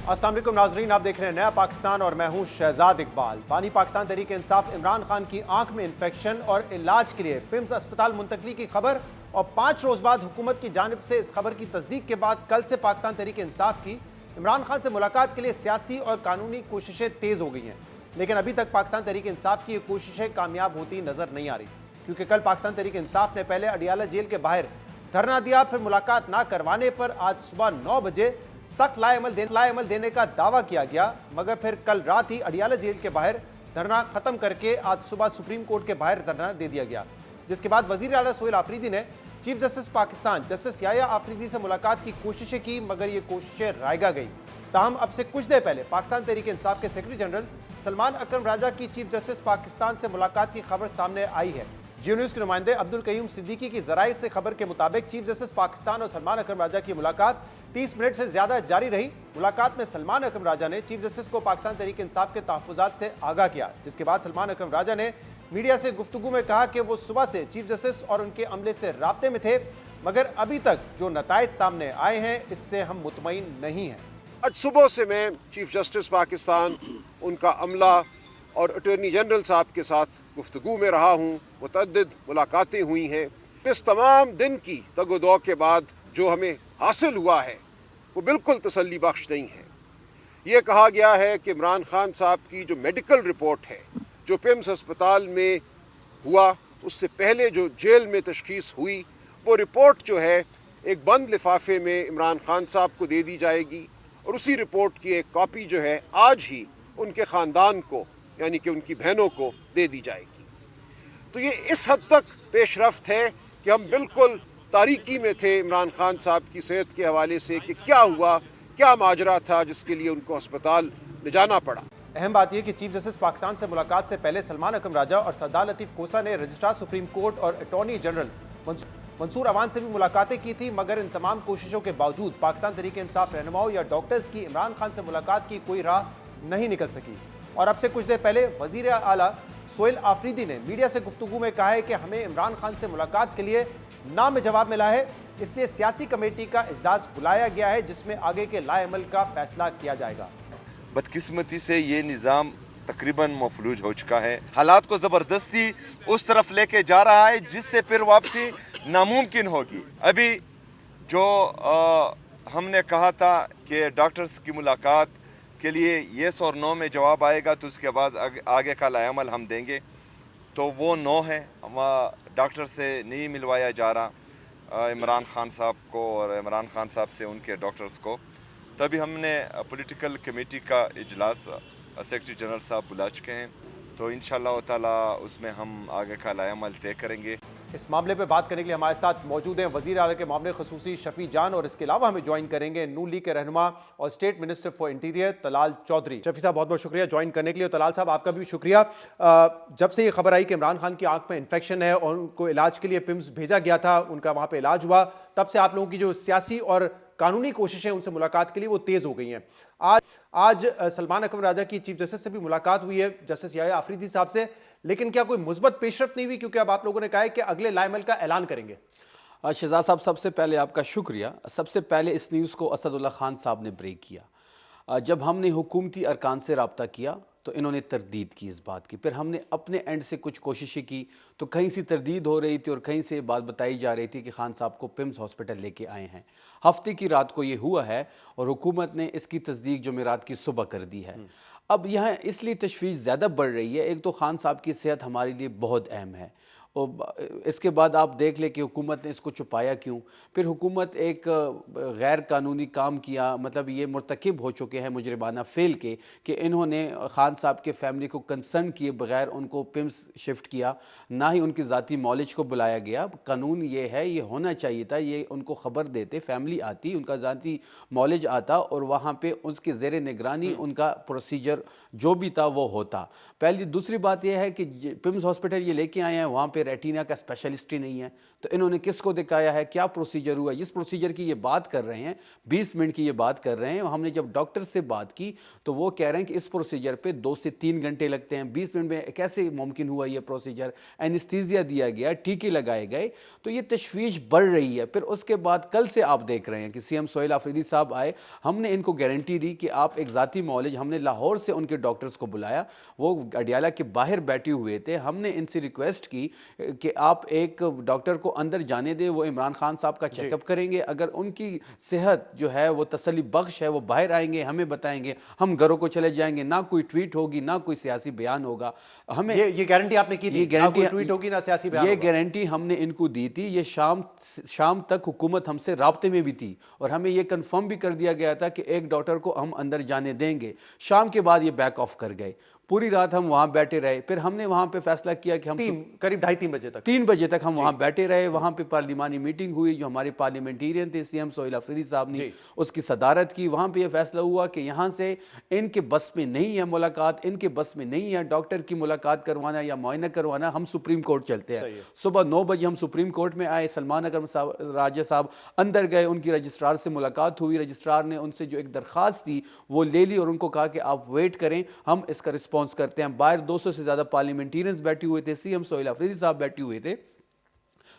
अस्सलाम वालेकुम नाजरीन, आप देख रहे हैं नया पाकिस्तान और मैं हूं शहजाद इकबाल। बानी पाकिस्तान तहरीक इंसाफ इमरान खान की आंख में इन्फेक्शन और इलाज के लिए पिम्स अस्पताल मुंतकली की खबर और 5 रोज बाद हुकूमत की जानिब से इस खबर की तस्दीक के बाद कल से पाकिस्तान तहरीक इंसाफ की इमरान खान से मुलाकात के लिए सियासी और कानूनी कोशिशें तेज हो गई हैं। लेकिन अभी तक पाकिस्तान तहरीक इंसाफ की ये कोशिशें कामयाब होती नजर नहीं आ रही, क्योंकि कल पाकिस्तान तहरीक इंसाफ ने पहले अडियाला जेल के बाहर धरना दिया, फिर मुलाकात ना करवाने पर आज सुबह 9 बजे सख्त लाएमल देने का दावा किया गया, मगर फिर कल रात ही अडियाला जेल के बाहर धरना खत्म करके आज सुबह सुप्रीम कोर्ट के बाहर धरना दे दिया गया। जिसके बाद वजीर आला सोहेल आफरीदी ने chief justice Pakistan justice Yahya Afridi से मुलाकात की कोशिशें की, मगर ये कोशिशें रायगा गई। ताहम अब से कुछ देर पहले पाकिस्तान तहरीक इंसाफ के सेक्रेटरी जनरल सलमान अकरम राजा की चीफ जस्टिस पाकिस्तान से मुलाकात की खबर सामने आई है। जियो न्यूज़ के नुमाइंदे अब्दुल कयूम सिद्दीकी की ज़राए से खबर के मुताबिक चीफ जस्टिस पाकिस्तान और सलमान अकरम राजा की मुलाकात 30 मिनट से ज्यादा जारी रही। मुलाकात में सलमान अकरम राजा ने चीफ जस्टिस को पाकिस्तान तहरीक इंसाफ के तहफ़्फ़ुज़ात से आगाह किया, जिसके बाद सलमान अकरम राजा ने मीडिया से गुफ्तगू में कहा कि वो सुबह से चीफ जस्टिस और उनके अमले से राब्ते में थे, मगर अभी तक जो नताइज सामने आए हैं इससे हम मुतमईन नहीं हैं। आज सुबह से मैं चीफ जस्टिस पाकिस्तान, उनका अमला और अटॉर्नी जनरल साहब के साथ गुफ्तगू में रहा हूँ। मुतअद्दिद मुलाकातें हुई हैं। इस तमाम दिन की तगोदौ के बाद जो हमें हासिल हुआ है वो बिल्कुल तसल्ली बख्श नहीं है। ये कहा गया है कि इमरान खान साहब की जो मेडिकल रिपोर्ट है, जो पिम्स अस्पताल में हुआ, उससे पहले जो जेल में तशखीस हुई, वो रिपोर्ट जो है एक बंद लिफाफे में इमरान खान साहब को दे दी जाएगी और उसी रिपोर्ट की एक कॉपी जो है आज ही उनके ख़ानदान को, यानी कि उनकी बहनों को दे दी जाएगी। तो ये इस हद तक पेशरफ्त है कि हम बिल्कुल तारीकी में थे इमरान खान साहब की सेहत के हवाले से कि क्या हुआ, क्या माजरा था जिसके लिए उनको अस्पताल ले जाना पड़ा। अहम बात यह कि चीफ जस्टिस पाकिस्तान से मुलाकात से पहले सलमान अकरम राजा और सरदार लतीफ़ कोसा ने रजिस्ट्रार सुप्रीम कोर्ट और अटॉर्नी जनरल मंसूर अवान से भी मुलाकातें की थी, मगर इन तमाम कोशिशों के बावजूद पाकिस्तान तहरीक इंसाफ रहनुमाओं या डॉक्टर्स की इमरान खान से मुलाकात की कोई राह नहीं निकल सकी। और अब से कुछ देर पहले वजीर आला सोहेल आफरीदी ने मीडिया से गुफ्तगू में कहा है कि हमें इमरान खान से मुलाकात के लिए ना में जवाब मिला है, इसलिए सियासी कमेटी का इजलास बुलाया गया है जिसमें आगे के लाएमल का फैसला किया जाएगा। बदकिस्मती से ये निज़ाम तकरीबन मफलूज हो चुका है। हालात को ज़बरदस्ती उस तरफ लेके जा रहा है जिससे फिर वापसी नामुमकिन होगी। अभी जो हमने कहा था कि डॉक्टर्स की मुलाकात के लिए येस और नो में जवाब आएगा तो उसके बाद आगे का लाएमल हम देंगे, तो वो नो है। डॉक्टर से नहीं मिलवाया जा रहा इमरान खान साहब को और इमरान खान साहब से उनके डॉक्टर्स को। तभी हमने पॉलिटिकल कमेटी का इजलास सेक्रेटरी जनरल साहब बुला चुके हैं, तो इंशाअल्लाह ताला उसमें हम आगे का लाएमल तय करेंगे। इस मामले पर बात करने के लिए हमारे साथ मौजूद हैं वजीर आला के मामले खसूसी शफी जान, और इसके अलावा हमें ज्वाइन करेंगे नून लीग के रहनुमा और state minister for interior Talal Chaudhry. Shafi साहब बहुत बहुत शुक्रिया ज्वाइन करने के लिए, और तलाल साहब आपका भी शुक्रिया। जब से ये खबर आई कि इमरान खान की आंख में इन्फेक्शन है और उनको इलाज के लिए पिम्स भेजा गया था, उनका वहाँ पर इलाज हुआ, तब से आप लोगों की जो सियासी और कानूनी कोशिशें उनसे मुलाकात के लिए वो तेज हो गई हैं। आज सलमान अकरम राजा की चीफ जस्टिस से भी मुलाकात हुई है, जस्टिस याह्या आफरीदी साहब से, लेकिन क्या कोई मुस्बत पेशरफ्त नहीं हुई, क्योंकि अब आप लोगों ने कहा है कि अगले लाएमल का ऐलान करेंगे? शहजाद साहब, सबसे पहले आपका शुक्रिया। सबसे पहले इस न्यूज़ को असदुल्ला खान साहब ने ब्रेक किया। जब हमने हुकूमती अरकान से रब्ता किया तो इन्होंने तरदीद की इस बात की, फिर हमने अपने एंड से कुछ कोशिशें की, तो कहीं से तरदीद हो रही थी और कहीं से बात बताई जा रही थी कि खान साहब को पिम्स हॉस्पिटल लेके आए हैं। हफ्ते की रात को ये हुआ है और हुकूमत ने इसकी तस्दीक जुमेरात की सुबह कर दी है। अब यहाँ इसलिए तशवीश ज़्यादा बढ़ रही है, एक तो खान साहब की सेहत हमारे लिए बहुत अहम है, और इसके बाद आप देख लें कि हुकूमत ने इसको छुपाया क्यों। फिर हुकूमत एक गैर कानूनी काम किया, मतलब ये मुर्तकिब हो चुके हैं मुजरिमाना फेल के, कि इन्होंने खान साहब के फैमिली को कंसर्न किए बगैर उनको पिम्स शिफ्ट किया, ना ही उनकी ज़ाती मॉलेज को बुलाया गया। कानून ये है, ये होना चाहिए था, ये उनको ख़बर देते, फैमिली आती, उनका ज़ाती मॉलेज आता और वहाँ पर उसके ज़ेर निगरानी उनका प्रोसीजर जो भी था वो होता। पहली दूसरी बात यह है कि पिम्स हॉस्पिटल ये लेके आए हैं, वहाँ पे रेटिना का स्पेशलिस्ट ही नहीं है, तो इन्होंने किसको दिखाया है, क्या प्रोसीजर हुआ। जिस प्रोसीजर की ये बात कर रहे हैं, 20 मिनट की ये बात कर रहे हैं, हमने जब डॉक्टर से बात की तो वो कह रहे हैं कि इस प्रोसीजर पे 2 से 3 घंटे लगते हैं। 20 मिनट में कैसे मुमकिन हुआ ये प्रोसीजर, एनेस्थीसिया दिया गया, टीके लगाए गए, तो ये तशवीश बढ़ रही है। फिर उसके बाद कल से आप देख रहे हैं कि सीएम सोहेल आफरीदी साहब आए, हमने इनको गारंटी दी कि आप एक ज़ाती मौलिज, हमने लाहौर से उनके डॉक्टर्स को बुलाया, वो अडियाला के बाहर बैठे हुए थे, हमने इनसे रिक्वेस्ट की कि आप एक डॉक्टर को अंदर जाने दें, वो इमरान खान साहब का चेकअप करेंगे, अगर उनकी सेहत जो है वो तसल्ली बख्श है, वो बाहर आएंगे, हमें बताएंगे, हम घरों को चले जाएंगे, ना कोई ट्वीट होगी, ना कोई सियासी बयान होगा। हमें ये गारंटी आपने की थी, ना कोई ट्वीट होगी, ना सियासी बयान ये होगा। गारंटी हमने इनको दी थी। ये शाम तक हुकूमत हमसे राब्ते में भी थी और हमें ये कंफर्म भी कर दिया गया था कि एक डॉक्टर को हम अंदर जाने देंगे। शाम के बाद ये बैक ऑफ कर गए। पूरी रात हम वहाँ बैठे रहे, फिर हमने वहाँ पे फैसला किया कि हम करीब 2:30 बजे तक 3 बजे तक हम वहाँ बैठे रहे। वहाँ पे पार्लिमानी मीटिंग हुई, जो हमारे पार्लियामेंटेरियन थे सीएम सोहेल आफरीदी साहब ने उसकी सदारत की। वहाँ पे ये फैसला हुआ कि यहाँ से इनके बस में नहीं है मुलाकात, इनके बस में नहीं है डॉक्टर की मुलाकात करवाना या मुआयना करवाना, हम सुप्रीम कोर्ट चलते हैं। सुबह 9 बजे हम सुप्रीम कोर्ट में आए, सलमान अकरम राजा साहब अंदर गए, उनकी रजिस्ट्रार से मुलाकात हुई, रजिस्ट्रार ने उनसे जो एक दरख्वास्त थी वो ले ली और उनको कहा कि आप वेट करें, हम इसका रिस्पॉन्स करते हैं। बाहर 200 से ज्यादा पार्लियामेंटेरियंस बैठे हुए थे, सीएम सोहेल आफरीदी साहब बैठे हुए थे,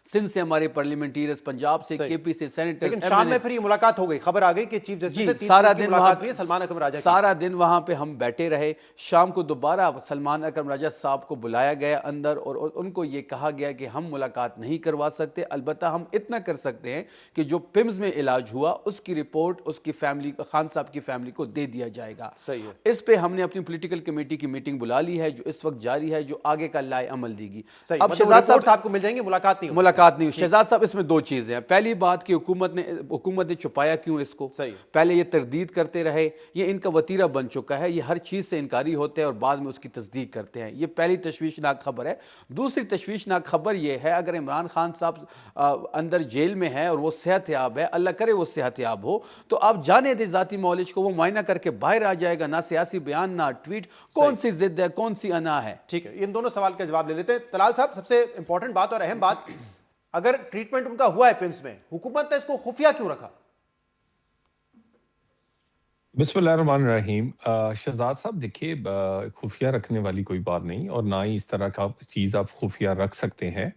सिंध से हमारे पार्लियामेंटेरियंस, पंजाब से, केपी से, सेनेटर्स। लेकिन शाम में फिर ये मुलाकात हो गई, खबर आ गई कि चीफ जस्टिस से 30 सारा मिनट की दिन मुलाकात हुई है सलमान अकरम राजा की। सारा दिन वहां पे हम बैठे रहे। शाम को दोबारा सलमान अकरम राजा साहब को बुलाया गया अंदर और उनको ये कहा गया कि हम मुलाकात नहीं करवा सकते, अलबत्ता हम इतना कर सकते हैं कि जो पिम्स में इलाज हुआ उसकी रिपोर्ट उसकी फैमिली, खान साहब की फैमिली को दे दिया जाएगा। सही है। इस पे हमने अपनी पॉलिटिकल कमेटी की मीटिंग बुला ली है, जो इस वक्त जारी है, जो आगे का लाए अमल देगी। अब शहजाद साहब को मिल जाएंगे, मुलाकात नहीं हुई। शहजाद साहब, इसमें 2 चीजें हैं। पहली बात कि हुकूमत ने छुपाया क्यों इसको। सही। पहले ये तरदीद करते रहे, ये इनका वतीरा बन चुका है, ये हर चीज से इनकारी होते हैं और बाद में उसकी तस्दीक करते हैं। ये पहली तशवीशनाक खबर है। दूसरी तशवीशनाक खबर ये है, अगर इमरान खान साहब अंदर जेल में है और वो सेहतयाब है, अल्लाह करे वो सेहतयाब हो, तो आप जाने दे जाती मौलिज को, वो मुआयना करके बाहर आ जाएगा। ना सियासी बयान, ना ट्वीट, कौन सी जिद है, कौन सी अना है। ठीक है, इन दोनों सवाल का जवाब ले लेते हैं। तलाल साहब, सबसे इंपॉर्टेंट बात और अहम बात, अगर ट्रीटमेंट उनका हुआ है पिम्स में, हुकूमत ने इसको खुफिया क्यों रखा? बिस्मिल्लाहिर्रहमानिर्रहीम। शहजाद साहब देखिए, खुफिया रखने वाली कोई बात नहीं और ना ही इस तरह का चीज़ आप खुफिया रख सकते हैं।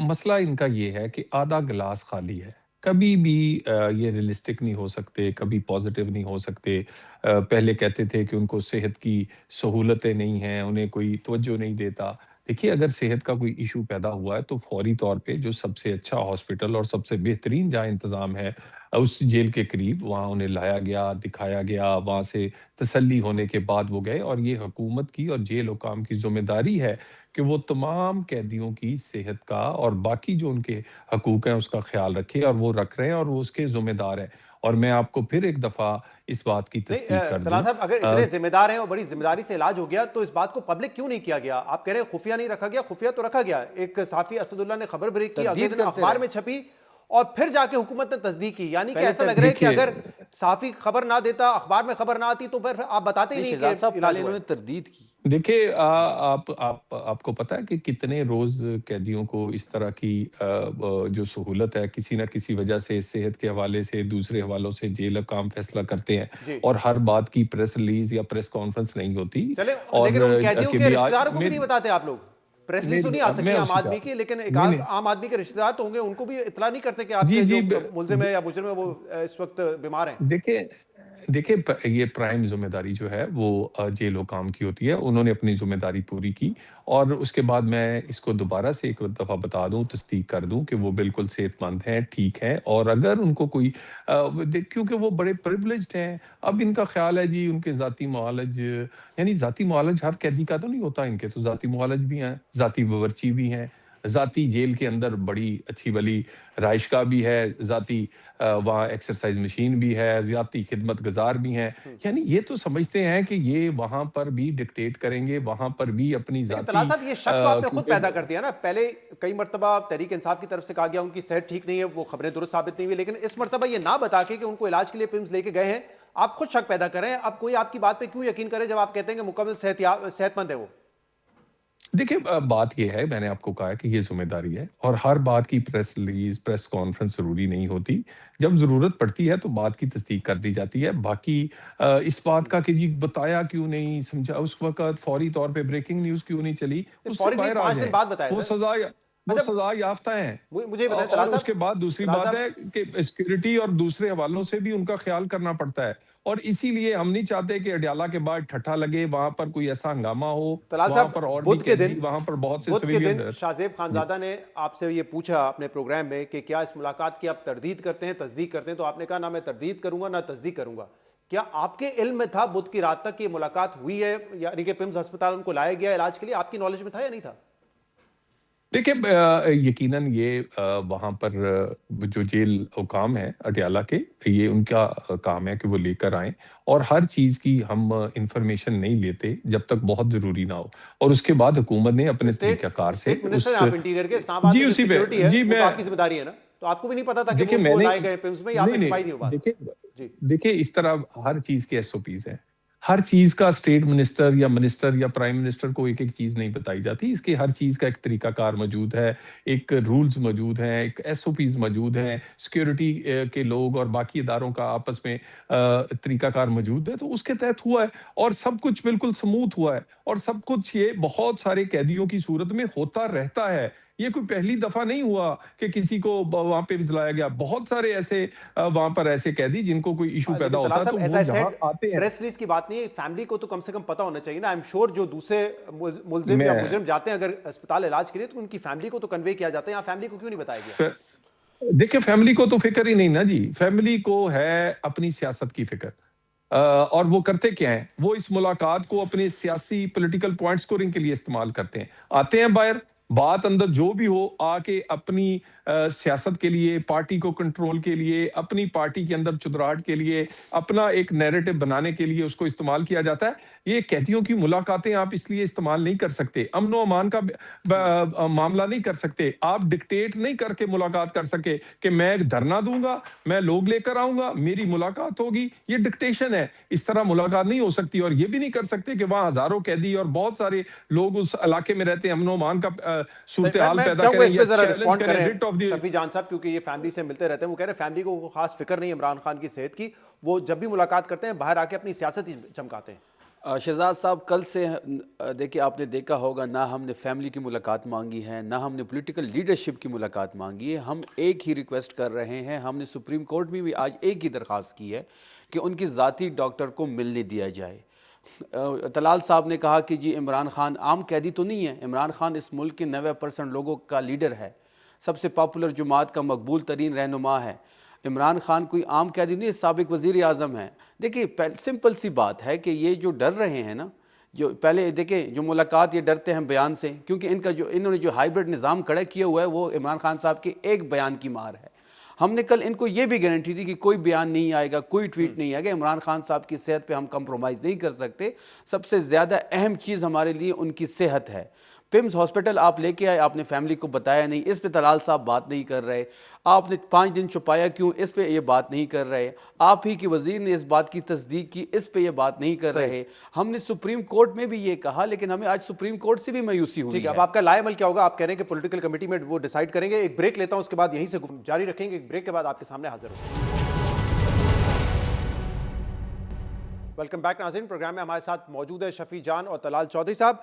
मसला इनका ये है कि आधा गिलास खाली है। कभी भी ये रियलिस्टिक नहीं हो सकते, कभी पॉजिटिव नहीं हो सकते। पहले कहते थे कि उनको सेहत की सहूलतें नहीं हैं, उन्हें कोई तवज्जो नहीं देता। देखिए, अगर सेहत का कोई इशू पैदा हुआ है तो फौरी तौर पे जो सबसे अच्छा हॉस्पिटल और सबसे बेहतरीन जहाँ इंतज़ाम है उस जेल के करीब, वहाँ उन्हें लाया गया, दिखाया गया, वहाँ से तसल्ली होने के बाद वो गए। और ये हुकूमत की और जेल हुकाम की ज़िम्मेदारी है कि वो तमाम कैदियों की सेहत का और बाकी जो उनके हकूक़ हैं उसका ख़्याल रखे, और वो रख रहे हैं और वो उसके ज़िम्मेदार हैं। और मैं आपको फिर एक दफ़ा इस बात की तस्दीक कर दूं, तलाल साहब, अगर इतने जिम्मेदार हैं और बड़ी जिम्मेदारी से इलाज हो गया, तो इस बात को पब्लिक क्यों नहीं किया गया? आप कह रहे हैं खुफिया नहीं रखा गया, खुफिया तो रखा गया। एक सहाफ़ी असदुल्ला ने खबर ब्रेक की, अगले दिन अखबार में छपी और फिर जाके हुकूमत ने तस्दीक की। यानी कि ऐसा लग रहा है कि अगर सहाफ़ी खबर ना देता, अखबार में खबर ना आती, तो फिर आप बताते ही नहीं कि इलाज हुआ है। तरदीद की। देखिए, आपको पता है कि कितने रोज कैदियों को इस तरह की जो सहूलत है, किसी ना किसी वजह से, सेहत के हवाले से, दूसरे हवालों से जेल काम फैसला करते हैं और हर बात की प्रेस रिलीज या प्रेस कॉन्फ्रेंस नहीं होती। चले, लेकिन उन कैदियों के रिश्तेदारों को भी नहीं बताते आप लोग। प्रेस रिलीज तो नहीं आ सकती आम आदमी की, लेकिन एक आम आदमी के रिश्तेदार तो होंगे, उनको भी इतला नहीं करते कि आपके जो मुल्जिम है या मुजरिम है वो इस वक्त बीमार हैं। देखिए, ये प्राइम जिम्मेदारी जो है वो जेल हुकाम की होती है। उन्होंने अपनी जिम्मेदारी पूरी की और उसके बाद मैं इसको दोबारा से एक दफ़ा बता दूं, तस्दीक कर दूं कि वो बिल्कुल सेहतमंद हैं, ठीक हैं। और अगर उनको कोई क्योंकि वो बड़े प्रिविलेज्ड हैं, अब इनका ख्याल है जी उनके ज़ाती मुआलज, यानी ज़ाती मुआलज हर कैदी का तो नहीं होता, इनके तो ज़ाती मुआलज भी हैं, ज़ाती बावर्ची भी हैं, ज़ाती जेल के अंदर बड़ी अच्छी वाली राइशगा भी है, ज़ाती वहाँ एक्सरसाइज मशीन भी है, ज़ाती खिदमत गुजार भी हैं। यानी ये तो समझते हैं कि ये वहाँ पर भी डिक्टेट करेंगे, वहाँ पर भी अपनी ज़ाती। तलाल साहब, ये शक तो आपने खुद पैदा कर दिया ना। पहले कई मरतबा तहरीक इंसाफ की तरफ से कहा गया उनकी सेहत ठीक नहीं है, वो खबरें दुरुस्त साबित नहीं हुई, लेकिन इस मरतबा ये ना बता के कि उनको इलाज के लिए पिम्स लेके गए हैं, आप खुद शक पैदा कर रहे हैं। अब कोई आपकी बात पे क्यों यकीन करे जब आप कहते हैं कि मुकम्मल सेहतमंद है वो? دیکھیں بات یہ ہے، میں نے آپ کو کہا کہ یہ ذمہ داری ہے اور ہر بات کی پریس ریلیز پریس کانفرنس ضروری نہیں ہوتی. جب ضرورت پڑتی ہے تو بات کی تصدیق کر دی جاتی ہے. باقی اس بات کا کہ جی بتایا کیوں نہیں، سمجھا اس وقت فوری طور پہ بریکنگ نیوز کیوں نہیں چلی، اس سے فوری نہیں، باہر آ 5 دن جائیں. بعد بتایا وہ سر. سزا وہ اچھا سزا یافتہ ہیں. مجھے بتائیں اور طلال اس کے صاحب، بعد دوسری طلال بات صاحب ہے کہ سیکورٹی اور دوسرے حوالوں سے بھی ان کا خیال کرنا پڑتا ہے. اور اسی لیے ہم نہیں چاہتے کہ اڈیالہ کے بعد ٹھٹھا لگے، وہاں پر کوئی ایسا ہنگامہ ہو، طلال وہاں صاحب، پر اور بھی بدھ کے دن قیدی، وہاں پر بہت سے بدھ کے سویلین. دن شاہ زیب جی خانزادہ نے آپ سے یہ پوچھا اپنے پروگرام میں کہ کیا اس ملاقات کی آپ تردید کرتے ہیں، تصدیق کرتے ہیں، تو آپ نے کہا نہ میں تردید کروں گا نہ تصدیق کروں گا. کیا آپ کے علم میں تھا بدھ کی رات تک کہ یہ ملاقات ہوئی ہے، یعنی کہ پیمز ہسپتال ان کو لایا گیا علاج کے لیے؟ آپ کی نالج میں تھا یا نہیں تھا؟ دیکھیں یقیناً یہ وہاں پر جو جیل حکام ہیں اڈیالہ کے، یہ ان کا کام ہے کہ وہ لے کر آئیں، اور ہر چیز کی ہم انفارمیشن نہیں لیتے جب تک بہت ضروری نہ ہو. اور اس کے بعد حکومت نے اپنے طریقہ کار سے اسٹیٹ منسٹر اس ہیں آپ انٹیریئر کے، اسلام آباد جی میں جو اسی پہ سیکیورٹی ہے جی وہ تو میں آپ کی ذمہ داری ہے نا، تو آپ کو بھی نہیں پتا تھا کہ دیکھیں میں وہ نے لائے گئے پیمز میں، یا آپ نہیں نے چھپائی تھی وہ نہیں بات؟ جی دیکھیں اس طرح ہر چیز کے ایس او پیز ہیں. ہر چیز کا اسٹیٹ منسٹر یا پرائم منسٹر کو ایک ایک چیز نہیں بتائی جاتی. اس کے ہر چیز کا ایک طریقہ کار موجود ہے، ایک رولز موجود ہیں، ایک ایس او پیز موجود ہیں، سیکیورٹی کے لوگ اور باقی اداروں کا آپس میں طریقہ کار موجود ہے. تو اس کے تحت ہوا ہے اور سب کچھ بالکل سموتھ ہوا ہے. اور سب کچھ یہ بہت سارے قیدیوں کی صورت میں ہوتا رہتا ہے. یہ کوئی پہلی دفعہ نہیں ہوا کہ کسی کو وہاں پہ لایا گیا. بہت سارے ایسے وہاں پر ایسے قیدی جن کو کوئی ایشو پیدا لیکن ہوتا طلال ہے صاحب، تو ایز وہ آئی یہاں سیڈ، آتے ہیں. پریس ریلیز کی بات نہیں ہے، فیملی کو تو کم سے کم پتہ ہونا چاہیے نا. آئی ایم شور جو دوسرے ملزم یا میں مجرم جاتے ہیں اگر اسپتال علاج کے لیے تو ان کی فیملی کو تو کنوے کیا جاتا ہے، یہاں فیملی کو کیوں نہیں بتایا گیا؟ دیکھیں فیملی کو تو فکر ہی نہیں نا جی. فیملی کو ہے اپنی سیاست کی فکر. اور وہ کرتے کیا ہیں؟ وہ اس ملاقات کو اپنے سیاسی پولیٹیکل پوائنٹ سکورنگ کے لیے استعمال کرتے ہیں. آتے ہیں باہر، بات اندر جو بھی ہو، آ کے اپنی سیاست کے لیے، پارٹی کو کنٹرول کے لیے، اپنی پارٹی کے اندر چدراہٹ کے لیے، اپنا ایک نیریٹو بنانے کے لیے اس کو استعمال کیا جاتا ہے. یہ قیدیوں کی ملاقاتیں آپ اس لیے استعمال نہیں کر سکتے. امن و امان کا معاملہ نہیں کر سکتے. آپ ڈکٹیٹ نہیں کر کے ملاقات کر سکے کہ میں ایک دھرنا دوں گا، میں لوگ لے کر آؤں گا، میری ملاقات ہوگی. یہ ڈکٹیشن ہے. اس طرح ملاقات نہیں ہو سکتی. اور یہ بھی نہیں کر سکتے کہ وہاں ہزاروں قیدی اور بہت سارے لوگ اس علاقے میں رہتے ہیں، امن و امان کا صورتحال میں پیدا چاہوں گا کریں اس یا پہ ذرا چیلنج رسپونڈ کریں کریں ریٹ آف دی. شفیع جان صاحب، کیونکہ یہ فیملی سے ملتے رہتے ہیں. وہ کہہ رہے ہیں فیملی کو خاص فکر نہیں عمران خان کی صحت کی، وہ جب بھی ملاقات کرتے ہیں باہر آ کے اپنی سیاست ہی چمکاتے ہیں. شہزاد صاحب، کل سے دیکھیں آپ نے دیکھا ہوگا، نہ ہم نے فیملی کی ملاقات مانگی ہے، نہ ہم نے پولیٹیکل لیڈرشپ کی ملاقات مانگی ہے. ہم ایک ہی ریکویسٹ کر رہے ہیں. ہم نے سپریم کورٹ میں بھی آج ایک ہی درخواست کی ہے کہ ان کی ذاتی ڈاکٹر کو ملنے دیا جائے. طلال صاحب نے کہا کہ جی عمران خان عام قیدی تو نہیں ہے. عمران خان اس ملک کے 90% لوگوں کا لیڈر ہے، سب سے پاپولر جماعت کا مقبول ترین رہنما ہے. عمران خان کوئی عام قیدی نہیں، سابق وزیر اعظم ہیں. دیکھیں سمپل سی بات ہے کہ یہ جو ڈر رہے ہیں نا، جو پہلے دیکھیں جو ملاقات، یہ ڈرتے ہیں بیان سے، کیونکہ انہوں نے جو ہائیبرڈ نظام کھڑا کیا ہوا ہے وہ عمران خان صاحب کے ایک بیان کی مار ہے. ہم نے کل ان کو یہ بھی گارنٹی دی کہ کوئی بیان نہیں آئے گا، کوئی ٹویٹ نہیں آئے گا. عمران خان صاحب کی صحت پہ ہم کمپرومائز نہیں کر سکتے. سب سے زیادہ اہم چیز ہمارے لیے ان کی صحت ہے. پمز ہاسپٹل آپ لے کے آئے، آپ نے فیملی کو بتایا نہیں، اس پہ طلال صاحب بات نہیں کر رہے. آپ نے 5 دن چھپایا کیوں، اس پہ یہ بات نہیں کر رہے. آپ ہی کی وزیر نے اس بات کی تصدیق کی، اس پہ یہ بات نہیں کر رہے. ہم نے سپریم کورٹ میں بھی یہ کہا، لیکن ہمیں آج سپریم کورٹ سے بھی مایوسی ہوئی ٹھیک ہے، ہے. اب آپ کا لائے عمل کیا ہوگا؟ آپ کہہ رہے ہیں کہ پولیٹیکل کمیٹی میں وہ ڈیسائیڈ کریں گے. ایک بریک لیتا ہوں، اس کے بعد یہیں سے جاری رکھیں گے. ایک بریک کے بعد آپ کے سامنے حاضر ہوں. ویلکم بیک ناظرین. پروگرام میں ہمارے ساتھ موجود ہے شفیع جان اور طلال چودھری صاحب.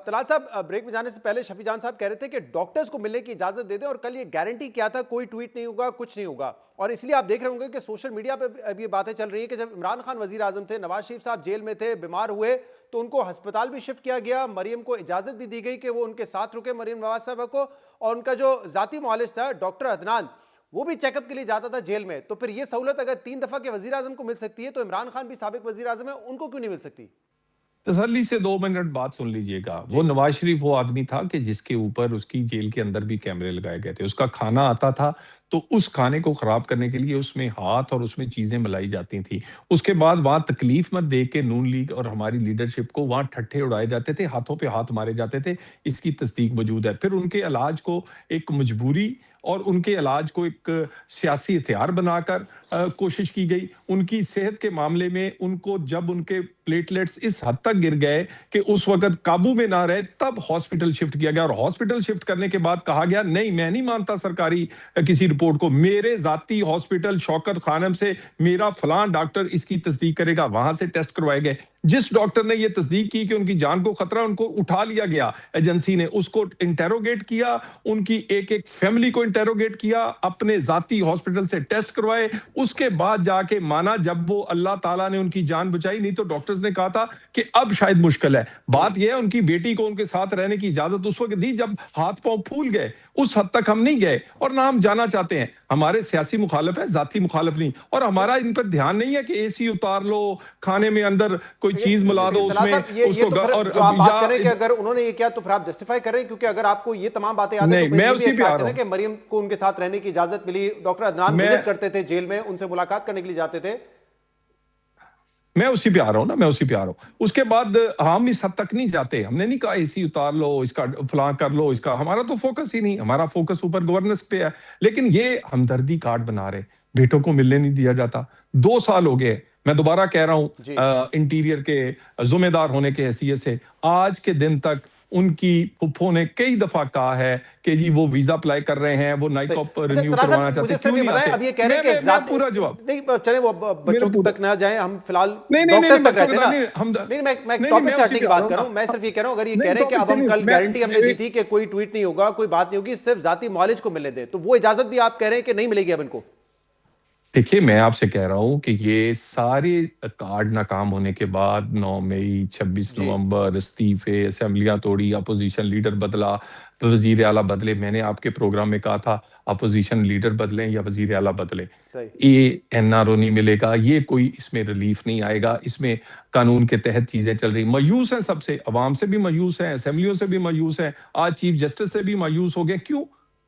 طلال صاحب، بریک میں جانے سے پہلے شفیع جان صاحب کہہ رہے تھے کہ ڈاکٹرز کو ملنے کی اجازت دے دیں، اور کل یہ گارنٹی کیا تھا کوئی ٹویٹ نہیں ہوگا، کچھ نہیں ہوگا. اور اس لیے آپ دیکھ رہے ہوں گے کہ سوشل میڈیا پہ اب یہ باتیں چل رہی ہیں کہ جب عمران خان وزیر اعظم تھے، نواز شریف صاحب جیل میں تھے، بیمار ہوئے تو ان کو ہسپتال بھی شفٹ کیا گیا. مریم کو اجازت بھی دی گئی کہ وہ ان کے ساتھ رکے، مریم نواز صاحبہ کو. اور ان کا جو ذاتی معالج تھا ڈاکٹر عدنان، وہ بھی چیک اپ کے لیے جاتا تھا جیل میں. تو پھر یہ سہولت اگر 3 دفعہ کے وزیر اعظم کو مل سکتی ہے تو عمران خان بھی سابق وزیر اعظم ہے، ان کو کیوں نہیں مل سکتی؟ تسلی سے 2 منٹ بات سن لیجئے گا. وہ نواز شریف وہ آدمی تھا کہ جس کے اوپر اس کی جیل کے اندر بھی کیمرے لگائے گئے تھے. اس کا کھانا آتا تھا تو اس کھانے کو خراب کرنے کے لیے اس میں ہاتھ اور اس میں چیزیں ملائی جاتی تھیں. اس کے بعد وہاں تکلیف مت دے کے نون لیگ اور ہماری لیڈرشپ کو وہاں ٹھٹھے اڑائے جاتے تھے, ہاتھوں پہ ہاتھ مارے جاتے تھے. اس کی تصدیق موجود ہے. پھر ان کے علاج کو ایک مجبوری اور ان کے علاج کو ایک سیاسی ہتھیار بنا کر کوشش کی گئی. ان کی صحت کے معاملے میں ان کو جب ان کے پلیٹلیٹس اس حد تک گر گئے کہ اس وقت قابو میں نہ رہے, تب ہاسپٹل شفٹ کیا گیا. اور ہاسپٹل شفٹ کرنے کے بعد کہا گیا نہیں, میں نہیں مانتا سرکاری کسی رپورٹ کو, میرے ذاتی ہاسپٹل شوکت خانم سے میرا فلاں ڈاکٹر اس کی تصدیق کرے گا. وہاں سے ٹیسٹ کروائے گئے. جس ڈاکٹر نے یہ تصدیق کی کہ ان کی جان کو خطرہ, ان کو اٹھا لیا گیا ایجنسی نے, اس کو انٹیروگیٹ کیا, ان کی ایک ایک فیملی کو انٹیروگیٹ کیا, اپنے ذاتی ہاسپٹل سے ٹیسٹ کروائے. اس کے بعد جا کے مانا جب وہ اللہ تعالیٰ نے ان کی جان بچائی. نہیں تو ڈاکٹرز نے کہا تھا کہ اب شاید مشکل ہے. بات یہ ہے ان کی بیٹی کو ان کے ساتھ رہنے کی اجازت اس وقت دی جب ہاتھ پاؤں پھول گئے. اس حد تک ہم نہیں گئے اور نہ ہم جانا چاہتے ہیں. ہمارے سیاسی مخالف ہے, ذاتی مخالف نہیں. اور ہمارا ان پر دھیان نہیں ہے کہ اے سی اتار لو, کھانے میں اندر کوئی چیز ملا دو اس میں اس کو. اور جو آپ بات کریں کہ اگر انہوں نے یہ کیا تو پھر آپ جسٹیفائی کر رہے ہیں, کیونکہ اگر آپ کو یہ تمام باتیں یاد ہیں تو میں اسی پہ آ رہا ہوں کہ مریم کو ان کے ساتھ رہنے کی اجازت ملی, ڈاکٹر عدنان وزٹ کرتے تھے جیل میں, ان سے ملاقات کرنے کے لیے جاتے تھے. میں اسی پہ آ رہا ہوں نا, میں اسی پہ آ رہا ہوں. اس کے بعد ہم اس حد تک نہیں جاتے. ہم نے نہیں کہا اے سی اتار لو, اس کا فلاں کر لو, اس کا ہمارا تو فوکس ہی نہیں. ہمارا فوکس اوپر گورننس پہ ہے. لیکن یہ ہمدردی کارڈ بنا رہے, بیٹوں کو ملنے نہیں دیا جاتا. 2 سال ہو گئے. میں دوبارہ کہہ رہا ہوں انٹیریئر کے ذمہ دار ہونے کے حیثیت سے, آج کے دن تک ان کی پھپھو نے کئی دفعہ کہا ہے کہ جی وہ ویزا اپلائی کر رہے ہیں, وہ نائک اپ رینیو کروانا چاہتے ہیں. کیوں نہیں آتے؟ اب یہ کہہ رہے ہیں کہ پورا جواب نہیں, چلیں وہ بچوں تک نہ جائیں, ہم فی الحال نہیں ڈاکٹرز تک رہتے ہیں نا. نہیں, میں ٹاپک سے ہٹنے کی بات کر رہا ہوں. میں صرف یہ کہہ رہا ہوں اگر یہ کہہ رہے ہیں کہ اب ہم کل گارنٹی ہم نے دی تھی کہ کوئی ٹویٹ نہیں ہوگا, کوئی بات نہیں ہوگی, صرف ذاتی معالج کو ملنے دیں, تو وہ اجازت بھی آپ کہہ رہے ہیں کہ نہیں ملے گی اب ان کو. دیکھیے میں آپ سے کہہ رہا ہوں کہ یہ سارے کارڈ ناکام ہونے کے بعد 9 مئی 26 نومبر استعفے, اسمبلیاں توڑی, اپوزیشن لیڈر بدلا, وزیر اعلیٰ بدلے. میں نے آپ کے پروگرام میں کہا تھا اپوزیشن لیڈر بدلیں یا وزیر اعلیٰ بدلیں, یہ این آر او نہیں ملے گا, یہ کوئی اس میں ریلیف نہیں آئے گا. اس میں قانون کے تحت چیزیں چل رہی. مایوس ہیں سب سے, عوام سے بھی مایوس ہیں, اسمبلیوں سے بھی مایوس ہیں, آج چیف جسٹس سے بھی مایوس ہو گئے. کیوں؟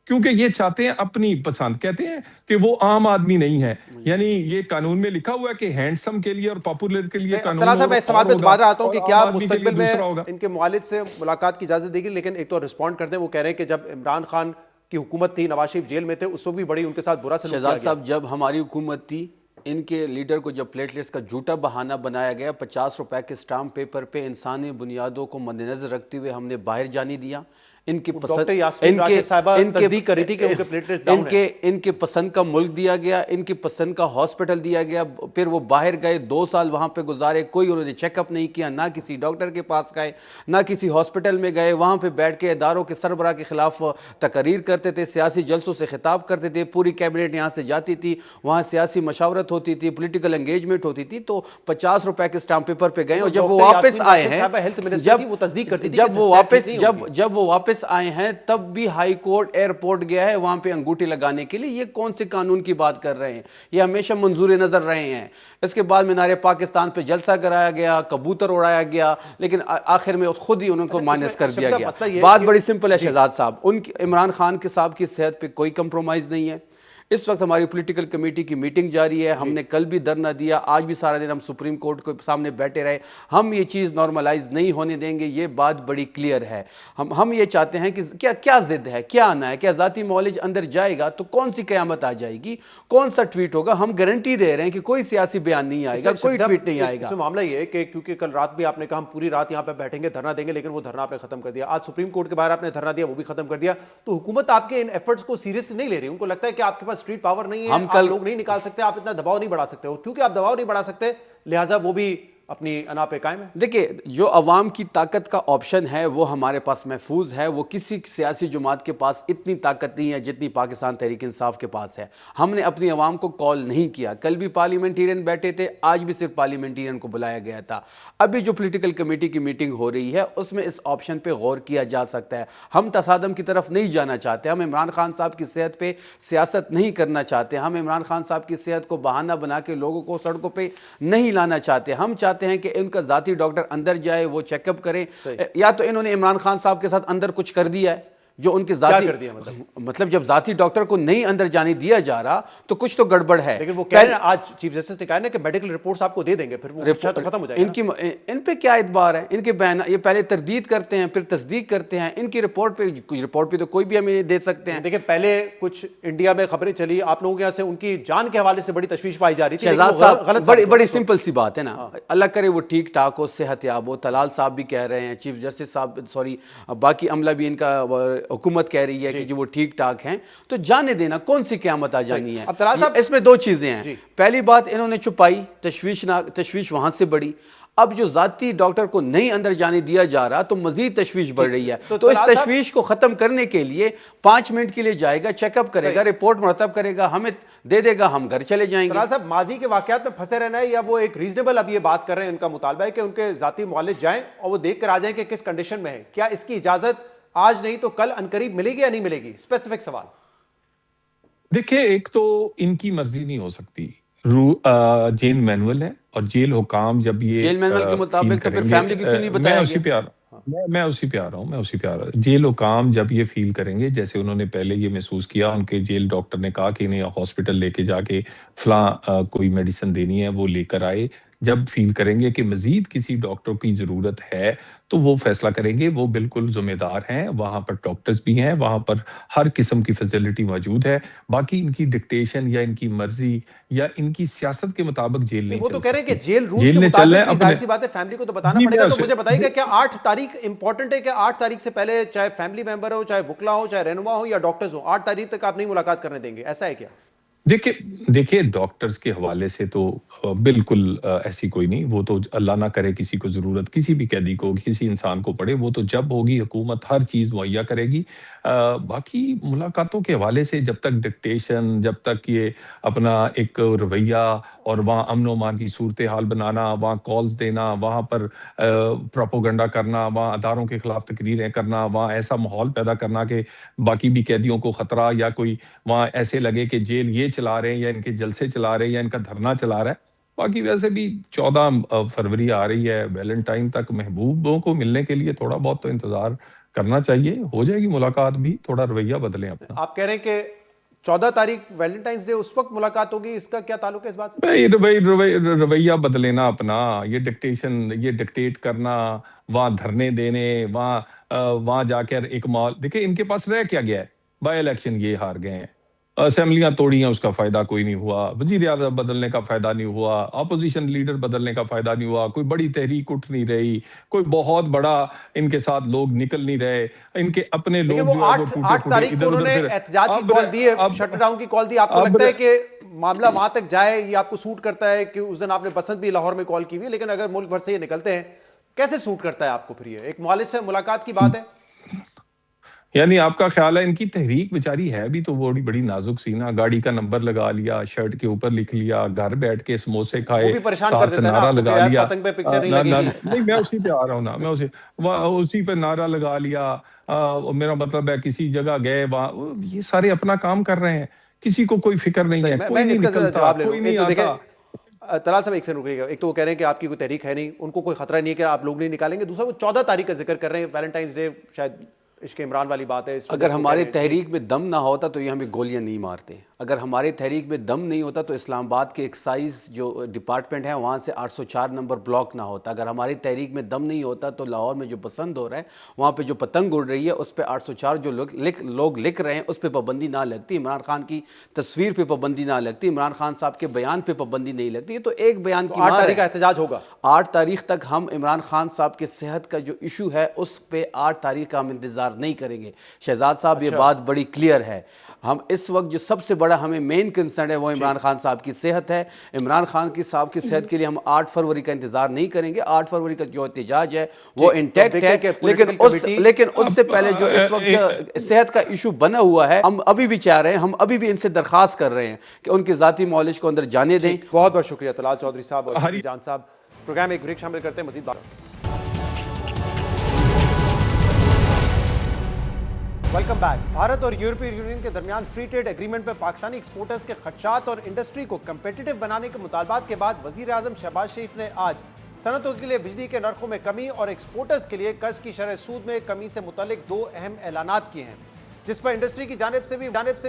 کیونکہ یہ چاہتے ہیں اپنی پسند, کہتے ہیں کہ وہ عام آدمی نہیں ہے. یعنی یہ قانون میں لکھا ہوا ہے کہ ہینڈسم کے لیے اور پاپولر کے لیے قانون ہوگا. میں اس سوال پہ دوبارہ آتا ہوں کہ کیا مستقبل میں ان کے معالج سے ملاقات کی اجازت دے گی, لیکن ایک تو رسپونڈ کرتے ہیں, وہ کہہ رہے ہیں کہ جب عمران خان کی حکومت تھی, نواز شریف جیل میں تھے, اس وقت بھی بڑی ان کے ساتھ برا سلوک کیا گیا. شہزاد صاحب جب ہماری حکومت تھی, ان کے لیڈر کو جب پلیٹلیٹس کا جھوٹا بہانہ بنایا گیا, 50 روپے کے اسٹامپ پیپر پہ انسانی بنیادوں کو مد نظر رکھتے ہوئے ہم نے باہر جانے دیا. ان کی پسند ان کے پسند کا ملک دیا گیا, ان کی پسند کا ہاسپٹل دیا گیا, پھر وہ باہر گئے, 2 سال وہاں پہ گزارے, کوئی انہوں نے چیک اپ نہیں کیا, نہ کسی ڈاکٹر کے پاس گئے, نہ کسی ہاسپٹل میں گئے. وہاں پہ بیٹھ کے اداروں کے سربراہ کے خلاف تقاریر کرتے تھے, سیاسی جلسوں سے خطاب کرتے تھے, پوری کیبنٹ یہاں سے جاتی تھی, وہاں سیاسی مشاورت ہوتی تھی, پولیٹیکل انگیجمنٹ ہوتی تھی. تو 50 روپے کے اسٹامپ پیپر پہ گئے, اور جب وہ واپس آئے ہیں, جب وہ واپس آئے ہیں تب بھی ہائی کورٹ ایئرپورٹ گیا ہے وہاں پہ انگوٹھی لگانے کے لیے. یہ کون سے قانون کی بات کر رہے ہیں؟ یہ ہمیشہ منظور نظر رہے ہیں. اس کے بعد مینار پاکستان پہ جلسہ کرایا گیا, کبوتر اڑایا گیا, لیکن آخر میں خود ہی ان کو مائنس کر دیا گیا. بات بڑی سمپل ہے شہزاد صاحب, ان کی عمران خان کے صاحب کی صحت پہ کوئی کمپرومائز نہیں ہے. اس وقت ہماری پولیٹیکل کمیٹی کی میٹنگ جاری ہے, ہم نے کل بھی دھرنا دیا, آج بھی سارا دن ہم سپریم کورٹ کے سامنے بیٹھے رہے. ہم یہ چیز نارملائز نہیں ہونے دیں گے, یہ بات بڑی کلیئر ہے. ہم یہ چاہتے ہیں کہ کیا ضد ہے, کیا آنا ہے, کیا ذاتی معالج اندر جائے گا تو کون سی قیامت آ جائے گی, کون سا ٹویٹ ہوگا؟ ہم گارنٹی دے رہے ہیں کہ کوئی سیاسی بیان نہیں آئے گا, کوئی ٹویٹ نہیں آئے گا. اس میں معاملہ یہ ہے کہ کیونکہ کل رات بھی آپ نے کہا ہم پوری رات یہاں پہ بیٹھیں گے, دھرنا دیں گے, لیکن وہ دھرنا آپ نے ختم کر دیا. آج سپریم کورٹ کے باہر آپ نے دھرنا دیا, وہ بھی ختم کر دیا. تو حکومت آپ کے ان ایفرٹس کو سیریسلی نہیں لے رہی. ان کو لگتا ہے کہ آپ کے پاس اسٹریٹ پاور نہیں ہے, آپ لوگ نہیں نکال سکتے, آپ اتنا دباؤ نہیں بڑھا سکتے, اور کیونکہ آپ دباؤ نہیں بڑھا سکتے لہٰذا وہ بھی اپنی انا پہ قائم ہے. دیکھیں, جو عوام کی طاقت کا آپشن ہے وہ ہمارے پاس محفوظ ہے. وہ کسی سیاسی جماعت کے پاس اتنی طاقت نہیں ہے جتنی پاکستان تحریک انصاف کے پاس ہے. ہم نے اپنی عوام کو کال نہیں کیا. کل بھی پارلیمنٹیرین بیٹھے تھے, آج بھی صرف پارلیمنٹیرین کو بلایا گیا تھا. ابھی جو پولیٹیکل کمیٹی کی میٹنگ ہو رہی ہے اس میں اس آپشن پہ غور کیا جا سکتا ہے. ہم تصادم کی طرف نہیں جانا چاہتے, ہم عمران خان صاحب کی صحت پہ سیاست نہیں کرنا چاہتے, ہم عمران خان صاحب کی صحت کو بہانہ بنا کے لوگوں کو سڑکوں پہ نہیں لانا چاہتے. ہم چاہتے ہیں کہ ان کا ذاتی ڈاکٹر اندر جائے, وہ چیک اپ کریں. یا تو انہوں نے عمران خان صاحب کے ساتھ اندر کچھ کر دیا ہے, جو ان کے کیا ذاتی کر دیا مطلب جب ذاتی ڈاکٹر کو نہیں اندر جانے دیا جا رہا تو کچھ تو گڑبڑ ہے. لیکن وہ کہہ رہے ہیں آج چیف جسٹس نے کہا ہے کہ میڈیکل رپورٹس آپ کو دے دیں گے, پھر وہ ختم ہو جائے گا. ان پہ کیا اعتبار ہے؟ ان کے بیان یہ پہلے تردید کرتے ہیں پھر تصدیق کرتے ہیں. ان کی رپورٹ پہ تو کوئی بھی ہمیں دے سکتے ہیں. دیکھیں پہلے کچھ انڈیا میں خبریں چلی, آپ لوگوں کے یہاں سے ان کی جان کے حوالے سے بڑی تشویش پائی جا رہی تھی. شہزاد صاحب بڑی سمپل سی بات ہے نا, اللہ کرے وہ ٹھیک ٹھاک ہو, صحت یاب ہو. طلال صاحب بھی کہہ رہے ہیں, چیف جسٹس صاحب باقی عملہ بھی ان کا حکومت کہہ رہی ہے کہ جو وہ ٹھیک ٹھاک ہیں, تو جانے دینا, کون سی قیامت آ جانی ہے. اس میں دو چیزیں ہیں. پہلی بات انہوں نے چھپائی, تشویش وہاں سے بڑھی. اب جو ذاتی ڈاکٹر کو نہیں اندر جانے دیا جا رہا تو مزید تشویش بڑھ رہی ہے. تو اس تشویش کو ختم کرنے کے لیے 5 منٹ کے لیے جائے گا, چیک اپ کرے گا, رپورٹ مرتب کرے گا, ہمیں دے دے گا, ہم گھر چلے جائیں گے. طلال صاحب ماضی کے واقعات میں پھنسے رہنا ہے, یا وہ ایک ریزنیبل اب یہ بات کر رہے ہیں, ان کا مطالبہ ہے کہ ان کے ذاتی معالج جائیں اور وہ دیکھ کر آ جائیں کہ کس کنڈیشن میں ہے. کیا اس کی اجازت آج نہیں تو کل عنقریب ملے گی یا نہیں ملے گی؟ اسپیسیفک سوال. دیکھیں ایک تو ان کی مرضی نہیں ہو سکتی, جیل مینول ہے, اور جیل حکام جب یہ جیل مینول کے مطابق تو پھر فیملی کو کیوں نہیں بتایا گیا؟ میں اسی پہ آ رہا ہوں. جیل حکام جب یہ فیل کریں گے, جیسے انہوں نے پہلے یہ محسوس کیا, ان کے جیل ڈاکٹر نے کہا کہ انہیں ہاسپٹل لے کے جا کے فلاں کوئی میڈیسن دینی ہے, وہ لے کر آئے. جب فیل کریں گے کہ مزید کسی ڈاکٹر کی ضرورت ہے تو وہ فیصلہ کریں گے. وہ بالکل ذمہ دار ہیں, وہاں پر ڈاکٹرز بھی ہیں, وہاں پر ہر قسم کی فیسلٹی موجود ہے. باقی ان کی ڈکٹیشن یا ان کی مرضی یا ان کی سیاست کے مطابق جیل نہیں چل سکتی. وہ تو کہہ رہے ہیں کہ جیل رولز کے مطابق ظاہر سی بات ہے, فیملی کو تو بتانا پڑے گا. تو مجھے بتائیے گا کیا 8 تاریخ امپورٹنٹ ہے, کہ 8 تاریخ سے پہلے چاہے فیملی ممبر ہو, چاہے وکلا ہو, چاہے رہنما ہو یا ڈاکٹرز ہو, 8 تاریخ تک آپ نہیں ملاقات کرنے دیں گے, ایسا ہے کیا؟ دیکھیں ڈاکٹرز کے حوالے سے تو بالکل ایسی کوئی نہیں. وہ تو اللہ نہ کرے کسی کو ضرورت کسی بھی قیدی کو, کسی انسان کو پڑے, وہ تو جب ہوگی حکومت ہر چیز مہیا کرے گی. باقی ملاقاتوں کے حوالے سے جب تک ڈکٹیشن, جب تک یہ اپنا ایک رویہ اور وہاں امن و امان کی صورتحال بنانا, وہاں کالز دینا, وہاں پر پروپیگنڈا کرنا, وہاں اداروں کے خلاف تقریریں کرنا, وہاں ایسا ماحول پیدا کرنا کہ باقی بھی قیدیوں کو خطرہ, یا کوئی وہاں ایسے لگے کہ جیل یہ چلا رہے ہیں یا ان کے جلسے چلا رہے ہیں یا ان کا دھرنا چلا رہا ہے. باقی ویسے بھی 14 فروری آ رہی ہے, ویلنٹائن تک محبوبوں کو ملنے کے لیے تھوڑا بہت تو انتظار کرنا چاہیے. ہو جائے گی ملاقات بھی, تھوڑا رویہ بدلیں اپنا. آپ کہہ رہے ہیں کہ 14 تاریخ ویلنٹائنس ڈے, اس وقت ملاقات ہوگی, اس کا کیا تعلق ہے اس بات سے؟ رویہ بدلے نا اپنا. یہ ڈکٹیشن, یہ ڈکٹیٹ کرنا, وہاں دھرنے دینے, وہاں جا کر ایک مال, دیکھیں ان کے پاس رہ کیا گیا ہے, بائی الیکشن یہ ہار گئے ہیں, اسمبلیاں توڑی ہیں, اس کا فائدہ کوئی نہیں ہوا, وزیر اعظم بدلنے کا فائدہ نہیں ہوا, اپوزیشن لیڈر بدلنے کا فائدہ نہیں ہوا, کوئی بڑی تحریک اٹھ نہیں رہی, کوئی بہت بڑا ان کے ساتھ لوگ نکل نہیں رہے, ان کے اپنے لوگ جو ہے وہ ٹوٹے 8 تاریخ کو انہوں نے احتجاج کی کال دی ہے, شٹ ڈاؤن کی کال دی. آپ کو لگتا ہے کہ معاملہ وہاں تک جائے, یہ آپ کو سوٹ کرتا ہے؟ کہ اس دن آپ نے بسنت بھی لاہور میں کال کی ہوئی, لیکن اگر ملک بھر سے یہ نکلتے ہیں, کیسے سوٹ کرتا ہے آپ کو پھر یہ ایک معالج سے ملاقات کی بات ہے؟ یعنی آپ کا خیال ہے ان کی تحریک بیچاری ہے بھی تو بڑی نازک سی نا, گاڑی کا نمبر لگا لیا, شرٹ کے اوپر لکھ لیا, گھر بیٹھ کے سموسے کھائے, ساتھ نعرہ لگا لیا. نہیں میں اسی پہ آ رہا ہوں نا, میں اسی پہ نعرہ لگا لیا. میرا مطلب ہے کسی جگہ گئے, وہاں یہ سارے اپنا کام کر رہے ہیں, کسی کو کوئی فکر نہیں ہے, کوئی نہیں نکلتا, کوئی نہیں آتا. طلال صاحب ایک سے رکیے گا. ایک تو وہ کہہ رہے ہیں کہ آپ کی کوئی تحریک ہے نہیں, ان کو کوئی خطرہ نہیں ہے کہ آپ لوگ نہیں نکالیں گے. دوسرا وہ 14 تاریخ کا ذکر کر رہے ہیں, ویلنٹائنس ڈے, شاید عشق عمران والی بات ہے. اگر ہمارے تحریک میں دم نہ ہوتا تو یہ ہمیں گولیاں نہیں مارتے. اگر ہمارے تحریک میں دم نہیں ہوتا تو اسلام آباد کے ایکسائز جو ڈپارٹمنٹ ہے وہاں سے 804 نمبر بلاک نہ ہوتا. اگر ہماری تحریک میں دم نہیں ہوتا تو لاہور میں جو پسند ہو رہا ہے, وہاں پہ جو پتنگ اڑ رہی ہے, اس پہ 804 جو لوگ لکھ رہے ہیں اس پہ پابندی نہ لگتی, عمران خان کی تصویر پہ پابندی نہ لگتی, عمران خان صاحب کے بیان پہ پابندی نہیں لگتی. یہ تو ایک بیان کی 8 تاریخ کا احتجاج ہوگا. 8 تاریخ تک ہم عمران خان صاحب کے صحت کا جو ایشو ہے اس پہ 8 تاریخ کا ہم انتظار نہیں کریں گے. شہزاد صاحب یہ بات بڑی کلیئر ہے. ہم اس وقت جو سب سے بڑا ہمیں مین کنسرن ہے وہ عمران خان صاحب کی صحت ہے. عمران خان کی صاحب کی صحت کے لیے ہم 8 فروری کا انتظار نہیں کریں گے. 8 فروری کا جو احتجاج ہے وہ انٹیکٹ ہے, لیکن اس سے پہلے جو اس وقت صحت کا ایشو بنا ہوا ہے, ہم ابھی بھی چاہ رہے ہیں, ہم ابھی بھی ان سے درخواست کر رہے ہیں کہ ان کے ذاتی معالج کو اندر جانے دیں. بہت بہت شکریہ طلال چودھری صاحب اور جان صاحب. پروگرام ایک بریک شامل کرتے ہیں, مزید بات. Welcome back. بھارت اور یورپی یونین کے درمیان فری ٹریڈ ایگریمنٹ پہ پاکستانی ایکسپورٹرز کے خدشات اور انڈسٹری کو کمپیٹیٹو بنانے کے مطالبات کے بعد وزیر اعظم شہباز شریف نے آج صنعتوں کے لیے بجلی کے نرخوں میں کمی اور ایکسپورٹرز کے لیے قرض کی شرح سود میں کمی سے متعلق دو اہم اعلانات کیے ہیں، جس پر انڈسٹری کی جانب سے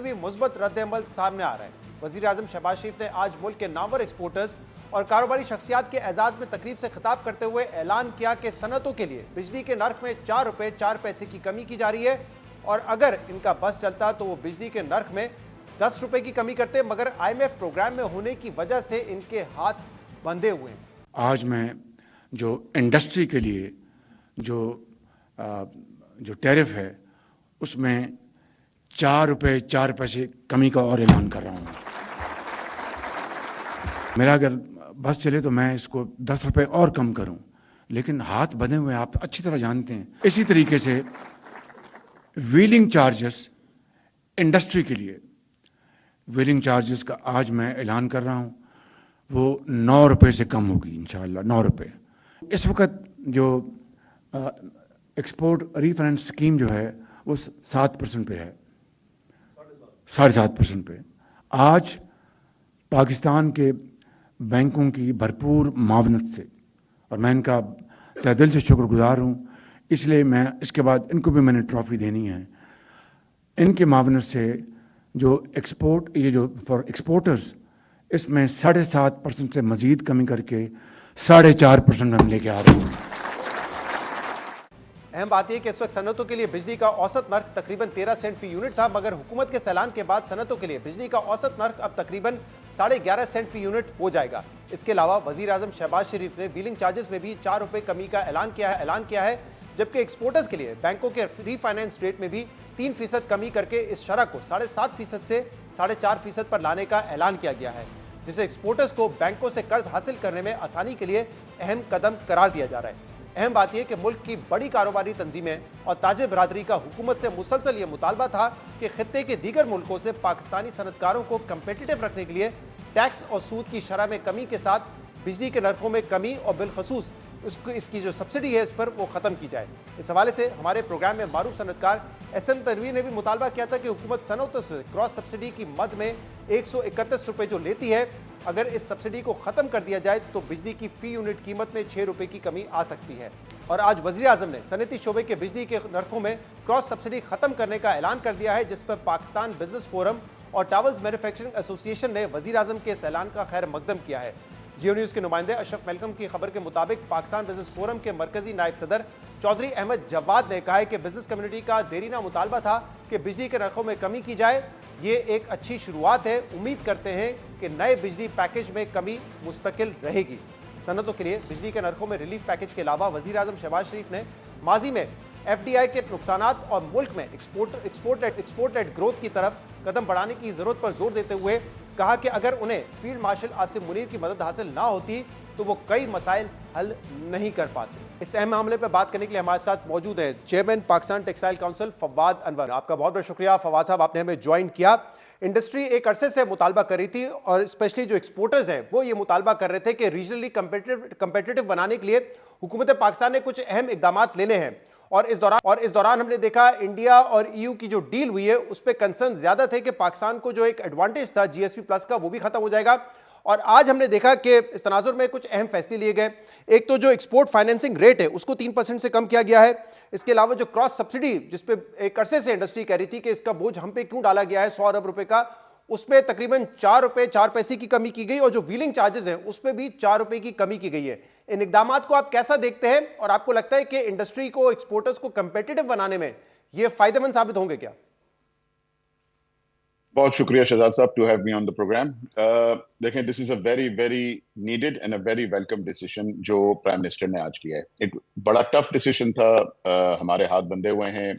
بھی مثبت رد عمل سامنے آ رہا ہے۔ وزیر اعظم شہباز شریف نے آج ملک کے نامور ایکسپورٹرز اور کاروباری شخصیات کے اعزاز میں تقریب سے خطاب کرتے ہوئے اعلان کیا کہ صنعتوں کے لیے بجلی کے نرخ میں 4 روپے 4 پیسے کی کمی کی جا رہی ہے، اور اگر ان کا بس چلتا تو وہ بجلی کے نرخ میں 10 روپے کی کمی کرتے، مگر IMF پروگرام میں ہونے کی وجہ سے ان کے ہاتھ بندھے ہوئے ہیں۔ آج میں جو انڈسٹری کے لیے جو ٹیرف ہے اس میں 4 روپے 4 پیسے کمی کا اور اعلان کر رہا ہوں۔ میرا اگر بس چلے تو میں اس کو 10 روپے اور کم کروں، لیکن ہاتھ بندھے ہوئے آپ اچھی طرح جانتے ہیں۔ اسی طریقے سے ویلنگ چارجز انڈسٹری کے لیے، ویلنگ چارجز کا آج میں اعلان کر رہا ہوں، وہ 9 روپے سے کم ہوگی انشاءاللہ، 9 روپے۔ اس وقت جو ایکسپورٹ ری فائنانس اسکیم جو ہے وہ 7% پہ ہے، 7.5% پہ۔ آج پاکستان کے بینکوں کی بھرپور معاونت سے، اور میں ان کا تہ دل سے شکر گزار ہوں، اس لیے میں اس کے بعد ان کو بھی میں نے ٹرافی دینی ہے۔ ان کے معاونت سے جو یہ جو فار ایکسپورٹرز، اس میں 7.5% سے مزید کمی کر کے 4.5% ہم لے کے آ رہے ہیں۔ اہم بات یہ کہ اس وقت صنعتوں کے لیے بجلی کا اوسط نرخ تقریباً 13 سینٹ فی یونٹ تھا، مگر حکومت کے اعلان کے بعد صنعتوں کے لیے بجلی کا اوسط نرخ اب تقریباً 11.5 سینٹ فی یونٹ ہو جائے گا۔ اس کے علاوہ وزیر اعظم شہباز شریف نے ویلنگ چارجز میں بھی 4 روپے کمی کا اعلان کیا ہے، جبکہ ایکسپورٹرز کے لیے بینکوں کے ری فائنانس ریٹ میں بھی 3% کمی کر کے اس شرح کو 7.5% سے 4.5% پر لانے کا اعلان کیا گیا ہے، جسے ایکسپورٹرز کو بینکوں سے قرض حاصل کرنے میں آسانی کے لیے اہم قدم قرار دیا جا رہا ہے۔ اہم بات یہ کہ ملک کی بڑی کاروباری تنظیمیں اور تاجر برادری کا حکومت سے مسلسل یہ مطالبہ تھا کہ خطے کے دیگر ملکوں سے پاکستانی صنعت کاروں کو کمپیٹیٹو رکھنے کے لیے ٹیکس اور سود کی شرح میں کمی کے ساتھ بجلی کے نرخوں میں کمی اور بالخصوص اس کی جو سبسڈی ہے اس پر وہ ختم کی جائے۔ اس حوالے سے ہمارے پروگرام میں معروف صنعت کار SM تنویر نے بھی مطالبہ کیا تھا کہ حکومت صنعتوں سے کراس سبسڈی کی مد میں 131 روپے جو لیتی ہے، اگر اس سبسڈی کو ختم کر دیا جائے تو بجلی کی فی یونٹ قیمت میں 6 روپے کی کمی آ سکتی ہے۔ اور آج وزیر اعظم نے صنعتی شعبے کے بجلی کے نرخوں میں کراس سبسڈی ختم کرنے کا اعلان کر دیا ہے، جس پر پاکستان بزنس فورم اور ٹاولز مینوفیکچرنگ ایسوسی ایشن نے وزیر اعظم کے اس اعلان کا خیر مقدم کیا ہے۔ جیو نیوز کے نمائندے اشرف میلکم کی خبر کے مطابق پاکستان بزنس فورم کے مرکزی نائب صدر چودھری احمد جواد نے کہا ہے کہ بزنس کمیونٹی کا دیرینہ مطالبہ تھا کہ بجلی کے نرخوں میں کمی کی جائے۔ یہ ایک اچھی شروعات ہے، امید کرتے ہیں کہ نئے بجلی پیکیج میں کمی مستقل رہے گی۔ صنعتوں کے لیے بجلی کے نرخوں میں ریلیف پیکیج کے علاوہ وزیر اعظم شہباز شریف نے ماضی میں FDI کے نقصانات اور ملک میں ایکسپورٹ لیڈ گروتھ کی طرف قدم بڑھانے کی ضرورت پر زور دیتے ہوئے کہا کہ اگر انہیں فیلڈ مارشل آصف منیر کی مدد حاصل نہ ہوتی تو وہ کئی مسائل حل نہیں کر پاتے۔ اس اہم معاملے پہ بات کرنے کے لیے ہمارے ساتھ موجود ہیں chairman Pakistan textile council Fawad Anwar. آپ کا بہت بہت شکریہ فواد صاحب، آپ نے ہمیں جوائن کیا۔ انڈسٹری ایک عرصے سے مطالبہ کر رہی تھی اور اسپیشلی جو ایکسپورٹرز ہیں وہ یہ مطالبہ کر رہے تھے کہ ریجنلی کمپیٹیٹو بنانے کے لیے حکومت پاکستان نے کچھ اہم اقدامات لینے ہیں، اور اس دوران ہم نے دیکھا انڈیا اور EU کی جو ڈیل ہوئی ہے اس پہ کنسرن زیادہ تھے کہ پاکستان کو جو ایک ایڈوانٹیج تھا GSP+ کا وہ بھی ختم ہو جائے گا، اور آج ہم نے دیکھا کہ اس تناظر میں کچھ اہم فیصلے لیے گئے۔ ایک تو جو ایکسپورٹ فائنینسنگ ریٹ ہے اس کو 3% سے کم کیا گیا ہے، اس کے علاوہ جو کراس سبسڈی جس پہ ایک عرصے سے انڈسٹری کہہ رہی تھی کہ اس کا بوجھ ہم پہ کیوں ڈالا گیا ہے 100 ارب روپے کا، اس میں تقریباً 4 روپے 4 پیسے کی کمی کی گئی، اور جو ویلنگ چارجز ہیں اس پہ بھی 4 روپے کی کمی کی گئی ہے۔ ان اقدامات کو آپ کیسا دیکھتے ہیں اور آپ کو لگتا ہے کہ انڈسٹری کو ایکسپورٹرز کو کمپیٹیٹو بنانے میں یہ فائدہ مند ثابت ہوں گے کیا؟ بہت شکریہ شہزاد صاحب to have me on the programme. دیکھیں this is a very very needed and a very welcome decision جو پرائم منسٹر نے آج کیا ہے۔ ایک بڑا ٹف ڈیسیشن تھا، ہمارے ہاتھ بندھے ہوئے ہیں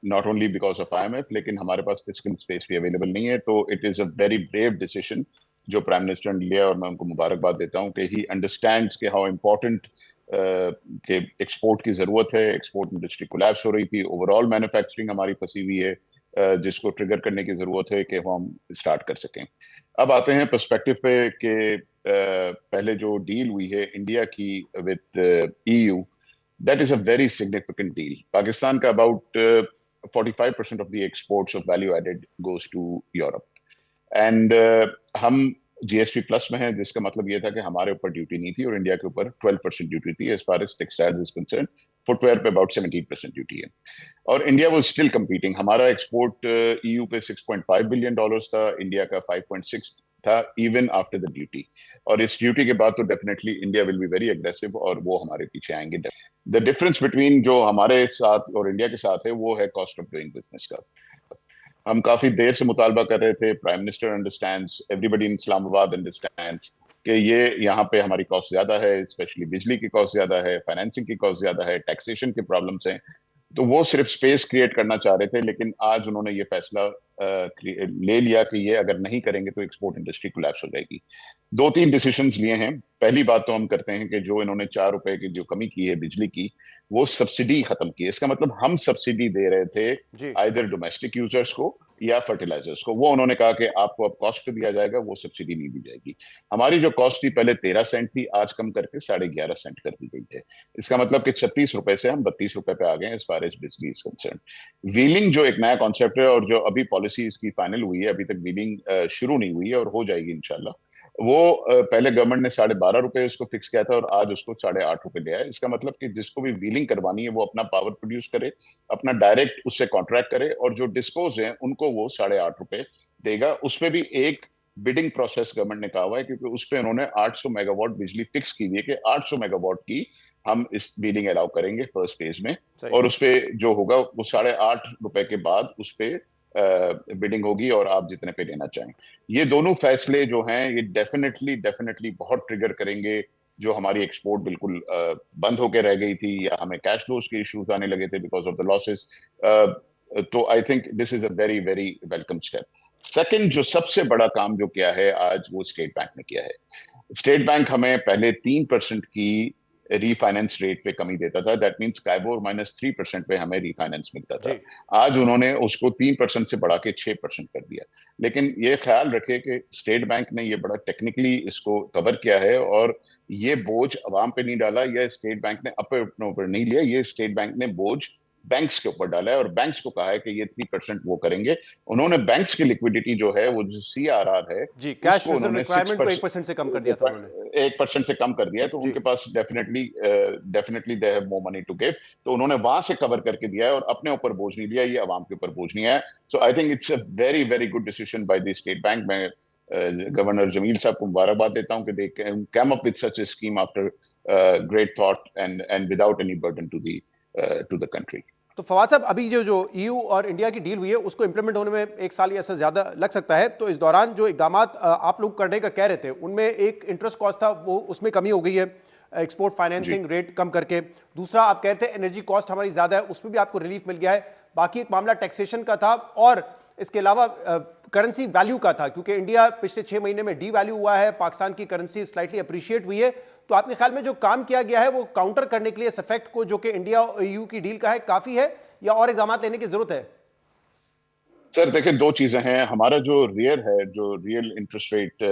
not only because of IMF، لیکن ہمارے پاس فسکل اسپیس بھی اویلیبل نہیں ہے، تو it is a very brave decision جو پرائم منسٹر نے لیا، اور میں ان کو مبارکباد دیتا ہوں کہ ہی انڈرسٹینڈس کہ ہاؤ امپورٹنٹ کہ ایکسپورٹ کی ضرورت ہے۔ ایکسپورٹ انڈسٹری کولیپس ہو رہی تھی، اوور آل مینوفیکچرنگ ہماری پھنسی ہوئی ہے، جس کو ٹریگر کرنے کی ضرورت ہے کہ ہم اسٹارٹ کر سکیں۔ اب آتے ہیں پرسپیکٹو پہ کہ پہلے جو ڈیل ہوئی ہے انڈیا کی with EU، that is a very significant deal. Pakistan ka about 45% of the exports of value added goes to Europe. And ہم GST प्लस में है, जिसका मतलब ये था कि हमारे ऊपर ड्यूटी नहीं थी और इंडिया के ऊपर 12% ड्यूटी थी as far as textiles is concern. Footwear पे अबाउट 17% ड्यूटी है और इंडिया वाज स्टिल कम्पीटिंग. हमारा एक्सपोर्ट EU पे $6.5 बिलियन था, इंडिया का 5.6 था इवन आफ्टर द ड्यूटी. और इस ड्यूटी के बाद तो definitely India will be very aggressive और वो हमारे पीछे आएंगे. द डिफरेंस बिटवीन जो हमारे साथ और इंडिया के साथ है वो है कॉस्ट ऑफ डूइंग बिजनेस का. हम काफी देर से मुतालबा कर रहे थे, prime minister understands, everybody in Islamabad understands कि ये यहाँ पे हमारी कॉस्ट ज्यादा है, स्पेशली बिजली की कॉस्ट ज्यादा है, फाइनेंसिंग की कॉस्ट ज्यादा है, टैक्सेशन के प्रॉब्लम्स हैं. तो वो सिर्फ स्पेस क्रिएट करना चाह रहे थे, लेकिन आज उन्होंने ये फैसला ले लिया कि ये अगर नहीं करेंगे तो एक्सपोर्ट इंडस्ट्री कोलैप्स हो जाएगी. 2-3 डिसीजंस लिए हैं. पहली बात तो हम करते हैं कि जो इन्होंने 4 रुपए की जो कमी की है बिजली की, वो सब्सिडी खत्म की है. इसका मतलब हम सब्सिडी दे रहे थे आइदर डोमेस्टिक यूजर्स को या फर्टिलाइजर्स को. वो उन्होंने कहा कि आपको अब कॉस्ट पे दिया जाएगा, वो सब्सिडी नहीं दी जाएगी. हमारी जो कॉस्ट थी पहले 13 सेंट थी, आज कम करके 11.5 सेंट कर दी गई है. इसका मतलब कि 36 रुपए से हम 32 रुपए पे आ गए एज फार एज बिजली इज कंसर्न. व्हीलिंग जो एक नया कॉन्सेप्ट है और जो अभी पॉलिसी इसकी फाइनल हुई है, अभी तक व्हीलिंग शुरू नहीं हुई है और हो जाएगी इंशाल्लाह. वो पहले गवर्नमेंट ने 12.5 रुपए उसको फिक्स किया था और आज उसको 8.5 रुपए लिया है. इसका मतलब कि जिसको भी व्हीलिंग करवानी है वो अपना पावर प्रोड्यूस करे, अपना डायरेक्ट उससे कॉन्ट्रैक्ट करे और जो डिस्कोज है उनको वो 8.5 रुपए देगा. उसपे भी एक बिडिंग प्रोसेस गवर्नमेंट ने कहा हुआ है, क्योंकि उस पे उन्होंने 800 मेगावाट बिजली फिक्स की हुई है कि 800 मेगावाट की हम इस बिडिंग अलाउ करेंगे फर्स्ट फेज में. और उसपे जो होगा वो 8.5 रुपए के बाद उस पे बिडिंग होगी और आप जितने पे लेना चाहें. ये दोनों फैसले जो हैं ये डेफिनेटली बहुत ट्रिगर करेंगे. जो हमारी एक्सपोर्ट बिल्कुल बंद होकर रह गई थी या हमें कैश फ्लोज के इश्यूज आने लगे थे बिकॉज ऑफ द लॉसेस, तो I think this is a very very welcome step. Second जो सबसे बड़ा काम जो किया है आज वो स्टेट बैंक ने किया है. स्टेट बैंक हमें पहले 3% की रीफाइनेंस रेट पे कमी देता था. दैट मींस काइबोर -3% पे हमें रीफाइनेंस मिलता था. आज उन्होंने उसको 3% से बढ़ा के 6% कर दिया. लेकिन ये ख्याल रखे कि स्टेट बैंक ने ये बड़ा टेक्निकली इसको कवर किया है और ये बोझ अवाम पे नहीं डाला, या स्टेट बैंक ने अपने ऊपर नहीं लिया. ये स्टेट बैंक ने बोझ बैंक्स के ऊपर डाला है और बैंक्स को कहा है कि ये 3% वो करेंगे. उन्होंने बैंक्स की लिक्विडिटी जो है वो जो CRR है जी, कैश रिजर्व रिक्वायरमेंट को 1% से कम कर दिया था उन्होंने. 1% से कम कर दिया है, तो उनके पास definitely they have more money to give. तो उन्होंने वहां से कवर करके दिया है और अपने ऊपर बोझ नहीं लिया, ये अवाम के ऊपर बोझ नहीं है. So I think it's a very very good decision by the state bank. मैं गवर्नर जमील साहब को मुबारकबाद देता हूं कि they came up with such a scheme after great thought and without any burden to the country. तो फवाद साहब, अभी जो EU और इंडिया की डील हुई है उसको इंप्लीमेंट होने में 1 साल या से ज़्यादा लग सकता है. तो इस दौरान जो इकदाम आप लोग करने का कह रहे थे उनमें एक इंटरेस्ट कॉस्ट था, वो उसमें कमी हो गई है एक्सपोर्ट फाइनेंसिंग रेट कम करके. दूसरा आप कह रहे थे एनर्जी कॉस्ट हमारी ज़्यादा है, उसमें भी आपको रिलीफ मिल गया है. बाकी एक मामला टैक्सेशन का था और इसके अलावा करेंसी वैल्यू का था, क्योंकि इंडिया पिछले 6 महीने में डी वैल्यू हुआ है, पाकिस्तान की करेंसी स्लाइटली अप्रिशिएट हुई है. तो आपके ख्याल में जो काम किया गया है वो काउंटर करने के लिए इस इफेक्ट को जो कि इंडिया और EU की डील का है काफी है या और इक़दाम लेने की जरूरत है? सर देखिए, 2 चीजें हैं. हमारा जो रियल इंटरेस्ट रेट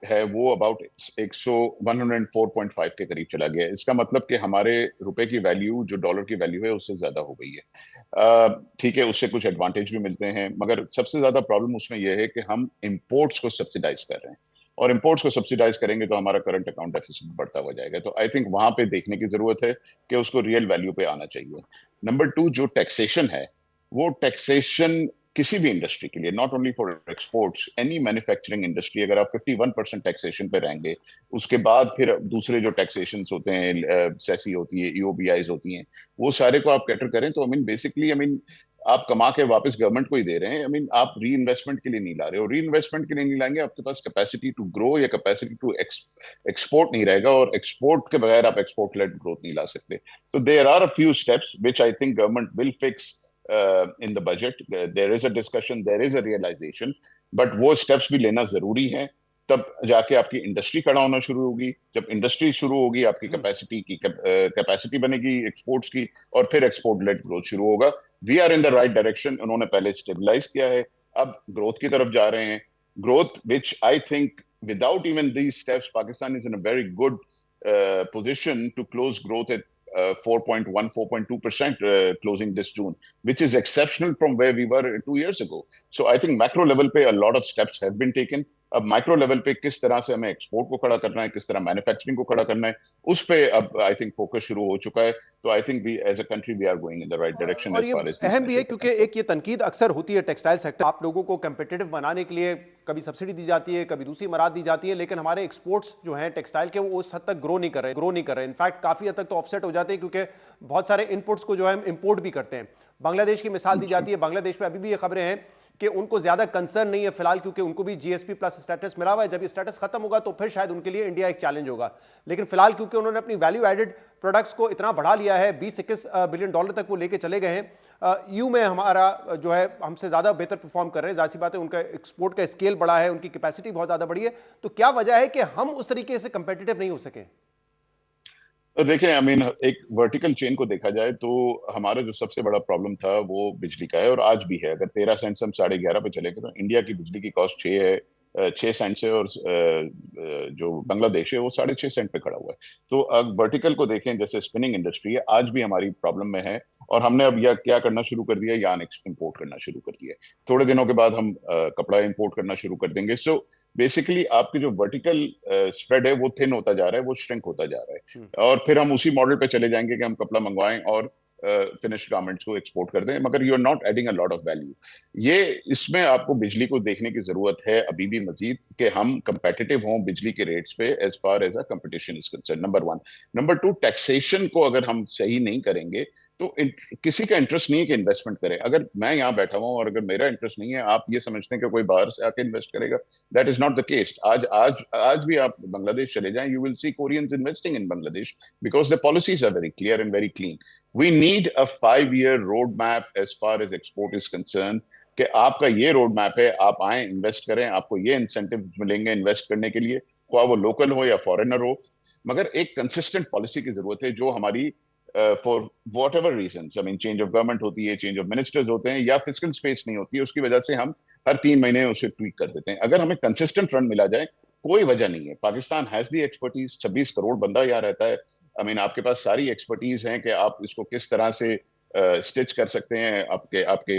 है वो अबाउट 104.5 के करीब चला गया है. इसका मतलब कि हमारे रुपए की वैल्यू जो डॉलर की वैल्यू है उससे ज्यादा हो गई है. ठीक है, उससे कुछ एडवांटेज भी मिलते हैं, मगर सबसे ज्यादा प्रॉब्लम उसमें यह है कि हम इंपोर्ट्स को सब्सिडाइज कर रहे हैं और इंपोर्ट्स को सब्सिडाइज करेंगे तो हमारा करंट अकाउंट डेफिसिट बढ़ता हुआ जाएगा. तो आई थिंक वहां पे देखने की जरूरत है कि उसको रियल वैल्यू पे आना चाहिए. नंबर 2, जो टैक्सेशन है वो टैक्सेशन किसी भी इंडस्ट्री के लिए, not only for exports, any manufacturing industry, अगर आप 51% टैक्सेशन पे रहेंगे, उसके बाद फिर दूसरे जो टैक्सेशन होते हैं, सेसी होती है, EOBIs होती हैं, वो सारे को आप कैटर करें तो बेसिकली आप कमा के वापस गवर्नमेंट को ही दे रहे हैं. आप री इन्वेस्टमेंट के लिए नहीं ला रहे हो. री इन्वेस्टमेंट के लिए नहीं लाएंगे, आपके पास कैपेसिटी टू ग्रो या कैपेसिटी टू एक्सपोर्ट नहीं रहेगा, और एक्सपोर्ट के बगैर आप एक्सपोर्ट लेड ग्रोथ नहीं ला सकते. तो there are a few steps which I think government will fix in the budget. There is a discussion, there is a realization, but वो steps भी लेना जरूरी है. तब जाके आपकी इंडस्ट्री खड़ा होना शुरू होगी. जब इंडस्ट्री शुरू होगी आपकी कैपेसिटी बनेगी एक्सपोर्ट्स की, और फिर एक्सपोर्ट लेड ग्रोथ शुरू होगा. We are in the right direction. उन्होंने पहले स्टेबलाइज किया है, अब ग्रोथ की तरफ जा रहे हैं. Growth which I think without even these steps Pakistan is in a very good position to close growth at 4.2% closing this June, which is exceptional from where we were 2 years ago. So I think macro level pe a lot of steps have been taken. अब micro level पे किस तरह से हमें export को खड़ा करना है, किस तरह मैन्युफैक्चरिंग को खड़ा करना है, उस पे अब आई थिंक फोकस शुरू हो चुका है. तो I think we as a country we are going in the right direction और एज ये फार एज अहम भी है क्योंकि एक ये तनकीद अक्सर होती है टेक्सटाइल सेक्टर, आप लोगों को कम्पिटिटिव बनाने के लिए कभी सब्सिडी दी जाती है, कभी दूसरी मराद दी जाती है, लेकिन हमारे एक्सपोर्ट्स जो हैं टेक्सटाइल के वो उस हद तक ग्रो नहीं कर रहे. इनफैक्ट काफ़ी हद तक तो ऑफसेट हो जाते हैं क्योंकि बहुत सारे इनपुट्स को जो है हम इम्पोर्ट भी करते हैं. बांग्लादेश की मिसाल दी जाती है, बांग्लादेश में अभी भी ये खबरें हैं कि उनको ज़्यादा कंसर्न नहीं है फिलहाल क्योंकि उनको भी जीएसपी प्लस स्टेटस मिला हुआ है. जब ये स्टेटस खत्म होगा तो फिर शायद उनके लिए इंडिया एक चैलेंज होगा, लेकिन फिलहाल क्योंकि उन्होंने अपनी वैल्यू एडेड प्रोडक्ट्स को इतना बढ़ा लिया है, 20-21 बिलियन डॉलर तक वो लेके चले गए हैं. यू में हमारा जो है हमसे ज़्यादा बेहतर परफॉर्म कर रहे हैं, जाहिर सी बात है उनका एक्सपोर्ट का स्केल बड़ा है, उनकी कैपेसिटी बहुत ज़्यादा बड़ी है. तो क्या वजह है कि हम उस तरीके से कंपेटिटिव नहीं हो सके? तो देखें, आई मीन एक वर्टिकल चेन को देखा जाए तो हमारा जो सबसे बड़ा प्रॉब्लम था वो बिजली का है और आज भी है. अगर 13 सेंट से हम 11.5 पे चले गए तो इंडिया की बिजली की कॉस्ट 6 सेंट से, और जो बांग्लादेश है वो 6.5 सेंट पे खड़ा हुआ है. तो अब वर्टिकल को देखें, जैसे स्पिनिंग इंडस्ट्री है आज भी हमारी प्रॉब्लम में है और हमने अब यह क्या करना शुरू कर दिया, यार्न इंपोर्ट करना शुरू कर दिया. थोड़े दिनों के बाद हम कपड़ा इंपोर्ट करना शुरू कर देंगे. सो बेसिकली आपकी जो वर्टिकल स्प्रेड है वो थिन होता जा रहा है, वो श्रिंक होता जा रहा है और फिर हम उसी मॉडल पे चले जाएंगे कि हम कपड़ा मंगवाएं और फिनिश्ड गारमेंट्स को एक्सपोर्ट कर दें, मगर you are not adding a lot of value. ये इसमें आपको बिजली को देखने की जरूरत है अभी भी मजीद कि हम कंपेटिटिव हों बिजली के रेट्स पे as far as a competition is concern. Number 1. Number 2, taxation को अगर हम सही नहीं करेंगे तो किसी का इंटरेस्ट नहीं है कि इन्वेस्टमेंट करे. अगर मैं यहाँ बैठा हुआ हूँ और अगर मेरा इंटरेस्ट नहीं है, आप ये समझते हैं कि कोई बाहर से आके इन्वेस्ट करेगा, that is not the case. आज भी आप बांग्लादेश चले जाएं, you will see Koreans investing in Bangladesh because the policies are very clear and very clean. We need a 5-year roadmap as far as export is concerned. कि आपका ये road map है, आप आए इन्वेस्ट करें, आपको ये इंसेंटिव मिलेंगे इन्वेस्ट करने के लिए, वो लोकल हो या फॉरेनर हो, मगर एक कंसिस्टेंट पॉलिसी की जरूरत है जो हमारी for whatever reason, I mean change of government होती है, चेंज ऑफ मिनिस्टर्स होते हैं या फिजिकल स्पेस नहीं होती है, उसकी वजह से हम हर 3 महीने उसे ट्वीट कर देते हैं. अगर हमें कंसिस्टेंट रन मिला जाए, कोई वजह नहीं है. Pakistan has the expertise, 26 crore बंदा यहाँ रहता है. आई मीन आपके पास सारी एक्सपर्टीज है कि आप इसको किस तरह से स्टिच कर सकते हैं. आपके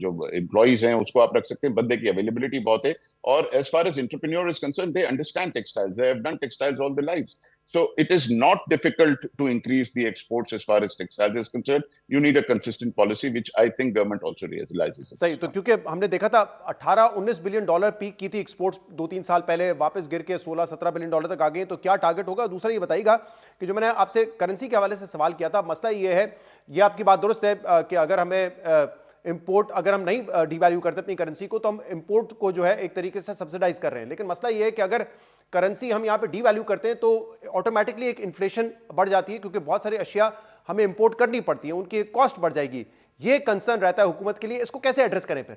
जो एम्प्लॉइज हैं उसको आप रख सकते हैं. बंदे की अवेलेबिलिटी बहुत है और as far as entrepreneur is concern, they understand textiles, they have done textiles all their lives. So it is not difficult to increase the exports as far as textiles is concerned. You need a consistent policy, which I think government also realizes. सही. तो क्योंकि हमने देखा था 18-19 billion dollar peak की थी exports 2-3 साल पहले, वापस गिर के 16-17 बिलियन डॉलर तक आ गए. तो क्या टारगेट होगा? दूसरा ये बताइएगा कि जो मैंने आपसे करेंसी के हवाले से सवाल किया था, मसला ये है, ये आपकी बात दुरुस्त है कि अगर हमें इंपोर्ट, अगर हम नहीं डिवैल्यू करते अपनी करेंसी को तो हम इंपोर्ट को जो है एक तरीके से सब्सिडाइज कर रहे हैं. लेकिन मसला ये है कि अगर करेंसी हम यहाँ पे डिवैल्यू करते हैं तो ऑटोमेटिकली एक इन्फ्लेशन बढ़ जाती है क्योंकि बहुत सारी अशिया हमें इंपोर्ट करनी पड़ती है, उनकी कॉस्ट बढ़ जाएगी. ये कंसर्न रहता है हुकूमत के लिए, इसको कैसे एड्रेस करें फिर?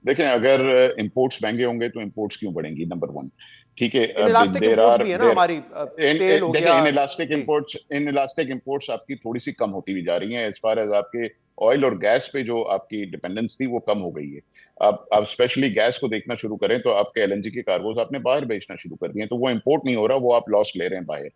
देखें, अगर इंपोर्ट्स महंगे होंगे तो इंपोर्ट्स क्यों बढ़ेंगी, नंबर 1. ठीक है, इनइलास्टिक इंपोर्ट्स आपकी थोड़ी सी कम होती भी जा रही हैं. एज फार एज आपके ऑयल और गैस पे जो आपकी डिपेंडेंस थी वो कम हो गई है. आप स्पेशली गैस को देखना शुरू करें तो आपके एलएनजी के कार्गोज आपने बाहर बेचना शुरू कर दिए, तो वो इंपोर्ट नहीं हो रहा, वो आप लॉस ले रहे हैं बाहर.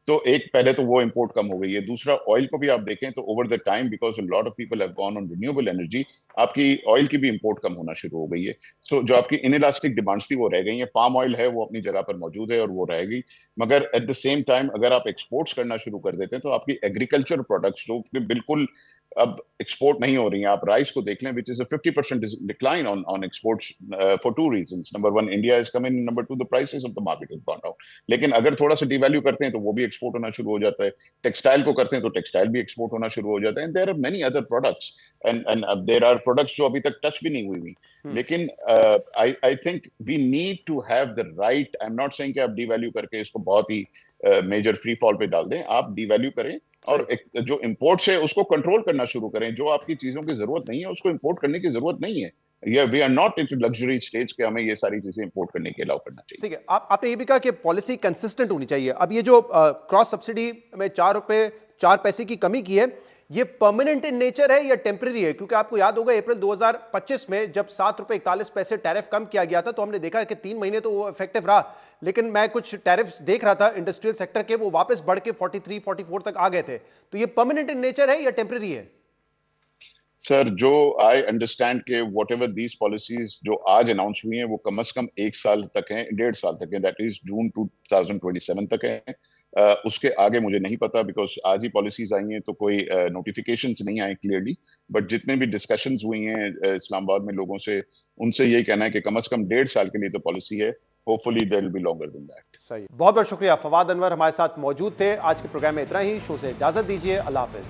तो एक पहले तो वो इंपोर्ट कम हो गई है. दूसरा, ऑयल को भी आप देखें तो over the time because a lot of people have gone on renewable energy, आपकी ऑयल की भी इंपोर्ट कम होना शुरू हो गई है. सो जो आपकी इनइलास्टिक डिमांड्स थी वो रह गई हैं. पाम ऑयल है वो अपनी जगह पर मौजूद है और वो रहेगी, मगर एट द सेम टाइम अगर आप एक्सपोर्ट्स करना शुरू कर देते हैं तो आपकी एग्रीकल्चर प्रोडक्ट्स जो बिल्कुल अब एक्सपोर्ट नहीं हो रही हैं. आप राइस को देख लें, which is a 50% decline on exports for 2 reasons. Number 1, India is coming, number 2, the prices of the market have gone down. लेकिन अगर थोड़ा सा डिवैल्यू करते हैं तो वो भी एक्सपोर्ट होना शुरू हो जाता है. टेक्सटाइल को करते हैं तो टेक्सटाइल भी एक्सपोर्ट होना शुरू हो जाता है. There are many other products and there are products जो अभी तक टच भी नहीं हुई. लेकिन I think we need to have the right, I am not saying कि आप डिवैल्यू करके इसको बहुत ही मेजर फ्री फॉल पे डाल दें. आप डिवैल्यू करें और जो इंपोर्ट्स है उसको कंट्रोल करना शुरू करें. जो आपकी चीजों की जरूरत नहीं है उसको इंपोर्ट करने की जरूरत नहीं है. We are not in luxury stage के हमें ये सारी चीजें इंपोर्ट करने के अलाउ करना चाहिए. ठीक है, आपने ये भी कहा कि पॉलिसी कंसिस्टेंट होनी चाहिए. अब ये जो क्रॉस सब्सिडी में 4 रुपए 4 पैसे की कमी की है, ये परमानेंट इन नेचर है या टेम्परेरी है? क्योंकि आपको याद होगा अप्रैल 2025 में जब 7 रुपए 41 पैसे टैरिफ कम किया गया था तो हमने देखा कि 3 महीने तो वो इफेक्टिव रहा, लेकिन मैं कुछ टैरिफ्स देख रहा था इंडस्ट्रियल सेक्टर के, वो वापस बढ़ के 43-44 तक आ गए थे. तो ये परमानेंट इन नेचर है या टेम्परेरी है? सर जो आई अंडरस्टैंड के वॉट एवर दीज पॉलिसीज जो आज अनाउंस हुई हैं वो कम से कम 1 साल तक हैं, 1.5 साल तक हैं, दैट इज जून 2027 तक हैं। उसके आगे मुझे नहीं पता बिकॉज आज ही पॉलिसीज आई हैं तो कोई नोटिफिकेशंस नहीं आए क्लियरली, बट जितने भी डिस्कशंस हुई हैं इस्लामाबाद में लोगों से, उनसे यही कहना है कि कम से कम 1.5 साल के लिए तो पॉलिसी है, hopefully there will be longer than that. सही, बहुत बहुत शुक्रिया। फवाद अनवर हमारे साथ मौजूद थे। आज के प्रोग्राम में इतना ही। शो से इजाजत दीजिए। अल्लाह हाफिज।